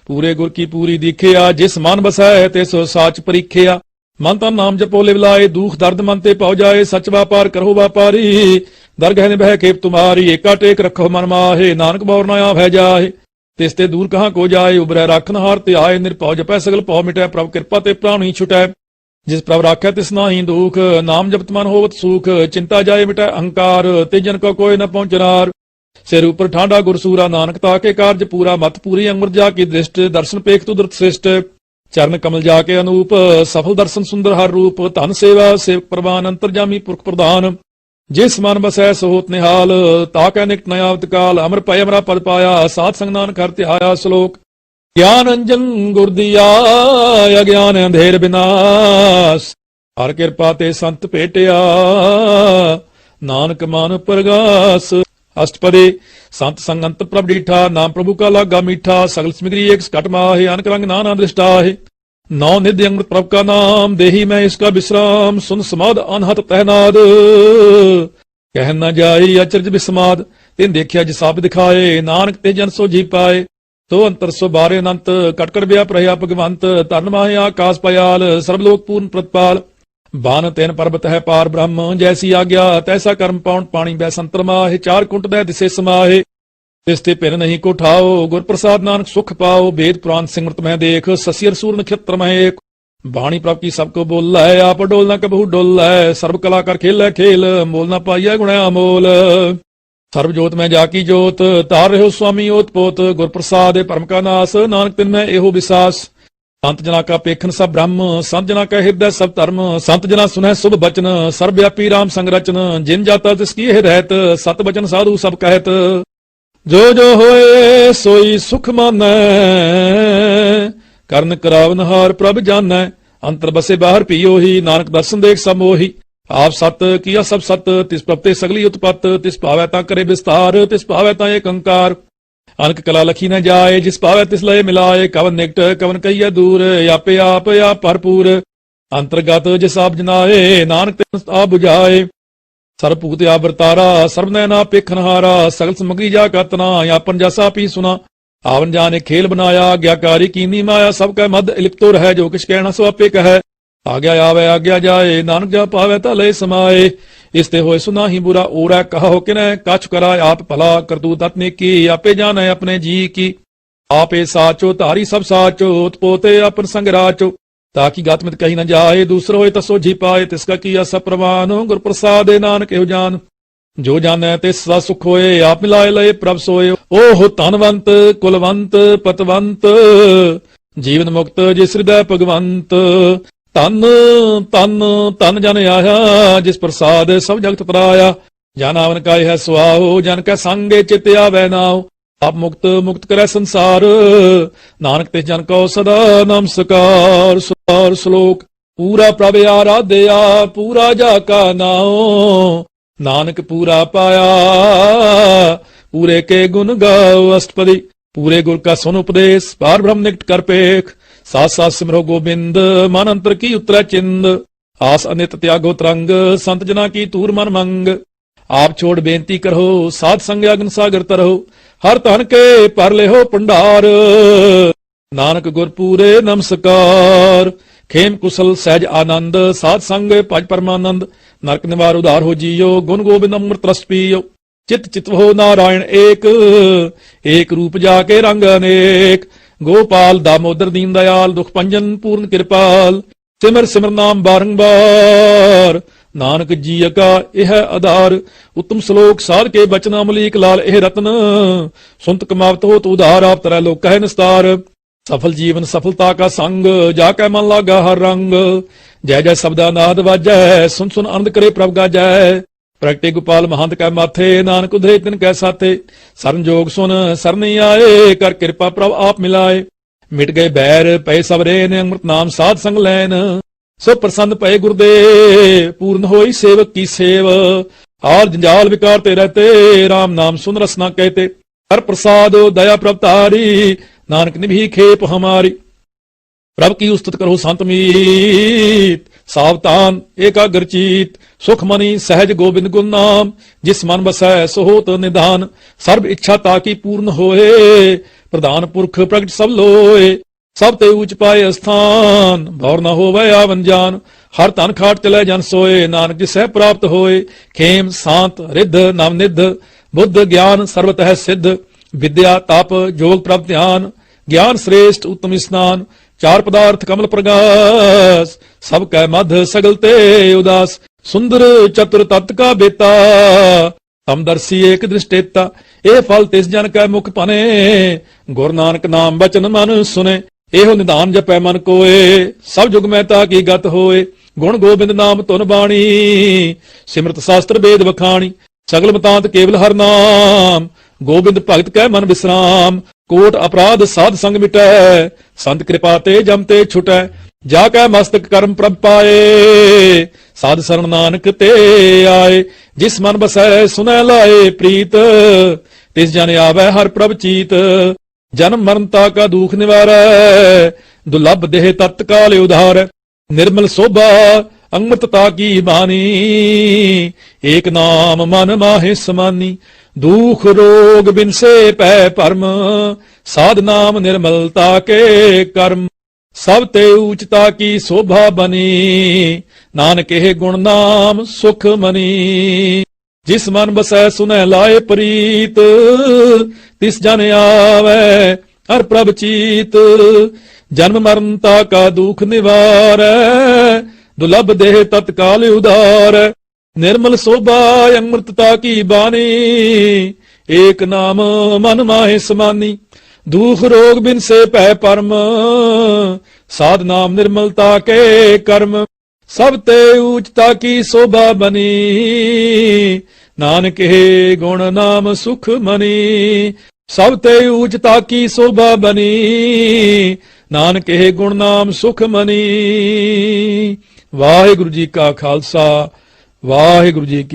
पूरे गुर की पूरी दीखिया, जिस मन बसै तिस साच परीखिया। मन तन नाम जपो लिव लाए, दुख दर्द मन ते पाओ जाए। सच व्यापार करो व्यापारी, दरगह निभै खेप तुम्हारी। एका टेक रखो मन माहे, नानक बौर न आभै जाहे। तिसते दूर कहाँ को जाए, उबरै राखन हार ते आए। निरपौ जपै सगल पौ मिटै, प्रभ कृपा ते प्राणी छुटै। जिस प्रभ राखै तिस नाहि दुख, नाम जपत मन होवत सुख। चिंता जाए मिटै अहंकार, तेजन को कोई न पहुंचनार। सिर ऊपर ठांडा गुरसूरा, नानक ताके कार्य पूरा। मत पूरी अंगुर जा की दृष्ट, दर्शन पेख तुदरत श्रेष्ठ। चरण कमल जाके अनूप, सफल दर्शन सुंदर हर रूप। धन सेवा सेवक प्रवान, अंतरजामी पुरख प्रधान। जिस मन बसै सो होत निहाल, ताकै निकट न आवत काल। अमर पय अमरा पद पाया, सात संग नानक हर ध्याया। श्लोक ज्ञान अंजन गुर दिया, अज्ञान अंधेर विनाश। हर कृपा ते संत भेटिया, नानक मान प्रगास। अष्टपदी संत संग अंत प्रभ डीठा, नाम प्रभु का लागा मीठा। सगल सिमग्री एक घट माहे, अनक रंग नाना दृष्टा है। नौ निधि अमृत प्रभ का नाम, देही में इसका विश्राम। सुन समाद अनहत तहनाद, कह न जाई अचरज विस्माद। तिन देखिया जिसाब दिखाए, नानक ते जन सो जी पाए। तो अंतर सो बारे अनंत, कटकर व्याप रहा भगवंत। तन माहे आकाश पयाल, सर्वलोक पूर्ण प्रतिपाल। बान तेन पर्वत है पार ब्रह्म, जैसी आज्ञा तैसा कर्म पाउन। पानी बैसंतर माहे, चार कुंट दै दिसे समाहे। तिसते पिन नहीं को ठाओ, गुर प्रसाद नानक सुख पाओ। वेद पुराण सिमरत में देख, ससियर सूर नक्षत्र में एक। बाणी प्रभ की सबको बोल है, आप डोल न कबहू डोल है। सर्व कला कर खेल है खेल, मोल न पाइया गुण अमोल। सर्व जोत में जाकी जोत, तार रहो स्वामी ओत पोत। गुर प्रसाद परम का नास, नानक तिन में एहो विसास। ਸੰਤ ਜਨਾ ਕਾ ਪੇਖਨ ਸਭ ਬ੍ਰਹਮ, ਸੰਤ ਜਨਾ ਕਾ ਹਿਰਦੈ ਸਭ ਧਰਮ, ਸੰਤ ਜਨਾ ਸੁਨਹਿ ਸੁਭ ਬਚਨ, ਸਰਬ ਵਿਆਪੀ ਰਾਮ ਸੰਗ ਰਚਨ, ਜਿਨ ਜਾਤਾ ਤਿਸ ਕੀ ਰਹਿਤ, ਸਤ ਬਚਨ ਸਾਧੂ ਸਭ ਕਹਿਤ, ਜੋ ਜੋ ਹੋਏ ਸੋਈ ਸੁਖ ਮਾਨੈ, ਕਰਨ ਕਰਾਵਨ ਹਾਰ ਪ੍ਰਭ ਜਾਨੈ, ਅੰਤਰ ਬਸੇ ਬਾਹਰ ਪੀਓਹੀ, ਨਾਨਕ ਦਰਸ਼ਨ ਦੇਖ ਸਭ ਮੋਹੀ, ਆਪ ਸਤ ਕੀਆ ਸਭ ਸਤ, ਤਿਸ ਪ੍ਰਭ ਤੇ ਸਗਲੀ ਉਤਪਤ, ਤਿਸ ਭਾਵੈ ਤਾਂ ਕਰੇ ਵਿਸਤਾਰ, ਤਿਸ ਭਾਵੈ ਤਾਂ ਏਕ ਓੰਕਾਰ, ਅਨਕ ਕਲਾ ਲਖੀ ਨ ਜਾਏ, ਜਿਸ ਭਾਵੈ ਤਿਸ ਲਏ ਮਿਲਾਏ, ਕਵਨ ਨਿਕਟ ਕਵਨ ਕਹੀਐ ਦੂਰ, ਆਪੇ ਆਪ ਭਰਪੂਰ, ਅੰਤਰਗਤ ਜਿਸ ਆਪ ਜਨਾਏ, ਨਾਨਕ ਤਿਸ ਆਪ 부ਝਾਏ, ਸਰਬ ਭੂਤ ਆਵਰਤਾਰਾ, ਸਰਬ ਨੈਣਾ ਪੇਖਨਹਾਰਾ, ਸਗਲ ਸਮਗਰੀ ਜਾ ਕਤਨਾ, ਆਪਨ ਜਸਾ ਪੀ ਸੁਨਾ, ਆਵਨ ਜਾਨੇ ਖੇਲ ਬਨਾਇਆ, ਗਿਆਕਾਰੀ ਕੀਨੀ ਮਾਇਆ, ਸਭ ਕੈ ਮਦ ਇਲਿਪਤੋ ਰਹਿ, ਜੋ ਕਿਛ ਕਹਿਣਾ ਸੋ ਆਪੇ ਕਹੈ, ਆਗਿਆ ਆਵੇ ਆਗਿਆ ਜਾਏ, ਨਾਨਕ ਜਾ ਪਾਵੇ ਤਾਂ ਲਏ ਸਮਾਏ, ਇਸ ਤੇ ਹੋਏ ਸੁਨਾਹੀ ਬੁਰਾ, ਓਰੈ ਕਹੋ ਕਿਨੈ, ਕਛ ਕਰਾਇ ਆਪ ਭਲਾ, ਕਰਤੂਤ ਅਤ ਨੇਕੀ, ਆਪੇ ਜਾਣੈ ਆਪਣੇ ਜੀ ਕੀ, ਆਪੇ ਸਾਚੋ ਧਾਰੀ ਸਭ ਸਾਚੋ, ਉਤਪੋਤੇ ਆਪਨ ਸੰਗ ਰਾਚੋ, ਤਾਕੀ ਗਾਤਮਿਤ ਕਹੀ ਨ ਜਾਏ, ਦੂਸਰ ਹੋਏ ਤਸੋ ਜੀ ਪਾਏ, ਤਿਸ ਕਾ ਕੀਆ ਸਭ ਪ੍ਰਵਾਨ, ਗੁਰ ਪ੍ਰਸਾਦੇ ਨਾਨਕ ਇਹੋ ਜਾਨ, ਜੋ ਜਾਣੈ ਤਿਸ ਸਦਾ ਸੁਖ ਹੋਏ, ਆਪ ਮਿਲਾਏ ਲਏ ਪ੍ਰਭ ਸੋਏ, ਓਹ ਧਨਵੰਤ ਕੁਲਵੰਤ ਪਤਵੰਤ, ਜੀਵਨ ਮੁਕਤ ਜਿਸ ਹਿਰਦੈ ਭਗਵੰਤ, ਧਨ ਧਨ ਧਨ ਜਨ ਆਇਆ, ਜਿਸ ਪ੍ਰਸਾਦ ਸਭ ਜਗਤ ਤਰਾਇਆ, ਜਨ ਆਵਨ ਕਾਇ ਹੈ ਸੁਆਓ, ਜਨ ਕੈ ਸੰਗੇ ਚਿਤ ਆਵੈ ਨਾਉ, ਆਪ ਮੁਕਤ ਮੁਕਤ ਕਰੈ ਸੰਸਾਰ, ਨਾਨਕ ਤਿਸ ਜਨ ਕੋ ਸਦਾ ਨਮਸਕਾਰ, ਸੁਰ ਸ਼ਲੋਕ, ਪੂਰਾ ਪ੍ਰਭ ਆਰਾਧਿਆ, ਪੂਰਾ ਜਾ ਕਾ ਨਾਉ, ਨਾਨਕ ਪੂਰਾ ਪਾਇਆ, ਪੂਰੇ ਕੇ ਗੁਣ ਗਾਓ, ਅਸ਼ਟਪਦੀ, ਪੂਰੇ ਗੁਰ ਕਾ ਸੁਨ ਉਪਦੇਸ਼, ਪਾਰ ਬ੍ਰਹਮ ਨਿਕਟ ਕਰ ਪੇਖ, ਸਾਥ ਸਾਥ ਸਿਮਰੋ ਗੋਬਿੰਦ, ਮਨ ਅੰਤਰ ਕੀ ਉਤਰੈ ਚਿੰਦ, ਆਸ ਅਨਿਤ ਤਿਆਗੋ ਤਰੰਗ, ਸੰਤ ਜਨਾ ਕੀ ਤੂਰ ਮਨ ਮੰਗ, ਆਪ ਛੋੜ ਬੇਨਤੀ ਕਰੋ, ਸਾਧ ਸੰਗ ਅਗਨ ਸਾਗਰ ਤਰੋ, ਹਰ ਧਨ ਕੇ ਭਰ ਲਿਓ ਭੰਡਾਰ, ਨਾਨਕ ਗੁਰ ਪੂਰੇ ਨਮਸਕਾਰ, ਖੇਮ ਕੁਸਲ ਸਹਿਜ ਆਨੰਦ, ਸਾਧ ਸੰਗ ਭਜ ਪਰਮਾਨੰਦ, ਨਰਕ ਨਿਵਾਰ ਉਧਾਰ ਹੋ ਜੀਓ, ਗੁਣ ਗੋਬਿੰਦ ਅੰਮ੍ਰਿਤ ਰਸ ਪੀਓ, ਚਿਤ ਚਿਤਵੋ ਨਾਰਾਇਣ ਏਕ, ਏਕ ਰੂਪ ਜਾ ਕੇ ਰੰਗ ਅਨੇਕ, ਗੋਪਾਲ ਦਾਮੋਦਰ ਦੀਨ ਦਇਆਲ, ਦੁਖ ਭੰਜਨ ਪੂਰਨ ਕਿਰਪਾਲ, ਸਿਮਰ ਸਿਮਰ ਨਾਮ ਬਾਰੰਬਾਰ, ਨਾਨਕ ਜੀ ਕਾ ਇਹ ਆਧਾਰ, ਉੱਤਮ ਸ਼ਲੋਕ ਸਾਧ ਕੇ ਬਚਨ ਅਮਲੀਕ ਲਾਲ, ਇਹ ਰਤਨ ਸੁਨਤ ਕਮਾਵਤ ਹੋਤ ਉਧਾਰ, ਆਪ ਤਰੈ ਲੋਕ ਕਹਿ ਨਿਸਤਾਰ, ਸਫਲ ਜੀਵਨ ਸਫਲਤਾ ਕਾ ਸੰਗ, ਜਾ ਕੇ ਮਨ ਲਾਗਾ ਹਰ ਰੰਗ, ਜੈ ਜੈ ਸਬਦਾ ਨਾਦ ਵਾਜੈ, ਸੁਨ ਸੁਨ ਆਨੰਦ ਕਰੇ ਪ੍ਰਭ ਗਾਜੈ, ਪ੍ਰਗਟੇ ਗੋਪਾਲ ਮਹੰਤ ਕੈ ਮਾਥੇ, ਨਾਨਕ ਉਧਰੇ ਤਿਨ ਕੈ ਸਾਥੇ, ਸਰਨ ਜੋਗ ਸੁਨ ਸਰਨੀ ਆਏ, ਕਰ ਕਿਰਪਾ ਪ੍ਰਭ ਆਪ ਮਿਲਾਏ, ਮਿਟ ਗਏ ਬੈਰ ਪਏ ਸਭ ਰੇਨ, ਅੰਮ੍ਰਿਤ ਨਾਮ ਸਾਧ ਸੰਗ ਲੈਨ, ਸੋ ਪ੍ਰਸੰਨ ਪਏ ਗੁਰਦੇ, ਪੂਰਨ ਹੋਈ ਸੇਵਕ ਕੀ ਸੇਵ, ਹਾਰ ਜੰਜਾਲ ਵਿਕਾਰ ਤੇ ਰਹਤੇ, ਰਾਮ ਨਾਮ ਸੁਨ ਰਸਨਾ ਕਹਤੇ, ਹਰ ਪ੍ਰਸਾਦ ਦਇਆ ਪ੍ਰਭ ਤਾਰੀ, ਨਾਨਕ ਨਿਭੀ ਖੇਪ ਹਮਾਰੀ, ਪ੍ਰਭ ਕੀ ਉਸਤਤ ਕਰੋ ਸੰਤ ਮੀਤ, ਸਾਵਧਾਨ ਏਕਾਗਰ ਚੀਤ, ਸੁਖ ਮਨੀ ਸਹਿਜ ਗੋਬਿੰਦ ਗੁਣ ਨਾਮ, ਜਿਸ ਮਨ ਬਸੈ ਸੋ ਹੋਤ ਨਿਧਾਨ, ਸਰਬ ਇੱਛਾ ਤਾਕੀ ਪੂਰਨ ਹੋਏ, ਪ੍ਰਧਾਨ ਪੁਰਖ ਪ੍ਰਗਟ ਸਭ ਲੋਏ, ਸਭ ਤੇ ਉੱਚ ਪਾਏ ਅਸਥਾਨ, ਭੌਰ ਨ ਹੋਵੇ ਆਵਨ ਜਾਨ, ਹਰ ਧਨ ਖਾਟ ਚਲੇ ਜਨ ਸੋਏ, ਨਾਨਕ ਜਿਸੈ ਪ੍ਰਾਪਤ ਹੋਏ, ਖੇਮ ਸਾਂਤ ਰਿੱਧ ਨਵ ਨਿਧ, ਬੁੱਧ ਗਿਆਨ ਸਰਬਤ ਹੈ ਸਿੱਧ, ਵਿਦਿਆ ਤਪ ਜੋਗ ਪ੍ਰਭ ਧਿਆਨ, ਗਿਆਨ ਸ੍ਰੇਸ਼ਟ ਉਤਮ ਇਸਨਾਨ, ਚਾਰ ਪਦਾਰਥ ਕਮਲ ਪ੍ਰਗਾਸ, ਸਭ ਕੈ ਮਧ ਸਗਲ ਤੇ ਉਦਾਸ, ਸੁੰਦਰ ਚਤੁਰ ਤਤ ਕਾ ਬੇਤਾ, ਸਮਦਰਸੀ ਏਕ ਦ੍ਰਿਸ਼ਟੇਤਾ, ਇਹ ਫਲ ਤਿਸ ਜਨ ਕੈ ਮੁਖ ਭਨੇ, ਗੁਰ ਨਾਨਕ ਨਾਮ ਬਚਨ ਮਨ ਸੁਨੇ, ਇਹੋ ਨਿਧਾਨ ਜਪੈ ਮਨ ਕੋਏ, ਸਭ ਜੁਗ ਮੈਂ ਤਾ ਕੀ ਗਤ ਹੋਏ, ਗੁਣ ਗੋਬਿੰਦ ਨਾਮ ਧੁਨ ਬਾਣੀ, ਸਿਮਰਤ ਸ਼ਾਸਤਰ ਵੇਦ ਵਖਾਣੀ, ਸਗਲ ਮਤਾਂਤ ਕੇਵਲ ਹਰ ਨਾਮ, ਗੋਬਿੰਦ ਭਗਤ ਕੈ ਮਨ ਵਿਸਰਾਮ, ਕੋਟ ਅਪਰਾਧ ਸਾਧ ਸੰਗ ਮਿਟੈ, ਸੰਤ ਕਿਰਪਾ ਤੇ ਜਮ ਤੇ ਛੁਟੈ, ਜਾ ਕੈ ਮਸਤਕ ਕਰਮ ਪ੍ਰਭ ਪਾਏ, ਸਾਧ ਸਰਣ ਨਾਨਕ ਤੇ ਆਏ, ਜਿਸ ਮਨ ਬਸੈ ਸੁਨੈ ਲਾਏ ਪ੍ਰੀਤ, ਤਿਸ ਜਨ ਆਵੈ ਹਰ ਪ੍ਰਭ ਚੀਤ, ਜਨਮ ਮਰਨਤਾ ਕਾ ਦੁਖ ਨਿਵਾਰੈ, ਦੁਲਭ ਦੇਹ ਤਤਕਾਲ ਉਧਾਰੈ, ਨਿਰਮਲ ਸੋਭਾ ਅੰਮ੍ਰਿਤਤਾ ਕੀ ਬਾਣੀ, ਏਕ ਨਾਮ ਮਨ ਮਾਹੇ ਸਮਾਨੀ, ਦੁਖ ਰੋਗ ਬਿਨਸੇ ਪੈ ਭਰਮ, ਸਾਧ ਨਾਮ ਨਿਰਮਲਤਾ ਕੇ ਕਰਮ, ਸਭ ਤੇ ਊਚਤਾ ਕੀ ਸੋਭਾ ਬਨੀ, ਨਾਨਕ ਇਹ ਗੁਣ ਨਾਮ ਸੁਖ ਮਨੀ, ਜਿਸ ਮਨ ਬਸੈ ਸੁਨੈ ਲਾਏ ਪ੍ਰੀਤ, ਤਿਸ ਜਨ ਆਵੈ ਹਰ ਪ੍ਰਭ ਚੀਤ, ਜਨਮ ਮਰਨਤਾ ਕਾ ਦੁਖ ਨਿਵਾਰੈ, ਦੁਲਭ ਦੇਹ ਤਤਕਾਲ ਉਧਾਰੈ, ਨਿਰਮਲ ਸੋਭਾ ਅੰਮ੍ਰਿਤਤਾ ਕੀ ਬਾਣੀ, ਏਕ ਨਾਮ ਮਨ ਮਾਹੇ ਸਮਾਨੀ, दुख रोग बिन से पै परम, साध नाम निर्मलता के कर्म। सब ते ऊंचता की शोभा बनी, नानक हे गुण नाम सुख मनी। सब ते ऊंचता की शोभा बनी, नानक हे गुण नाम सुख मनी। वाहिगुरु जी का खालसा, वाहिगुरु जी की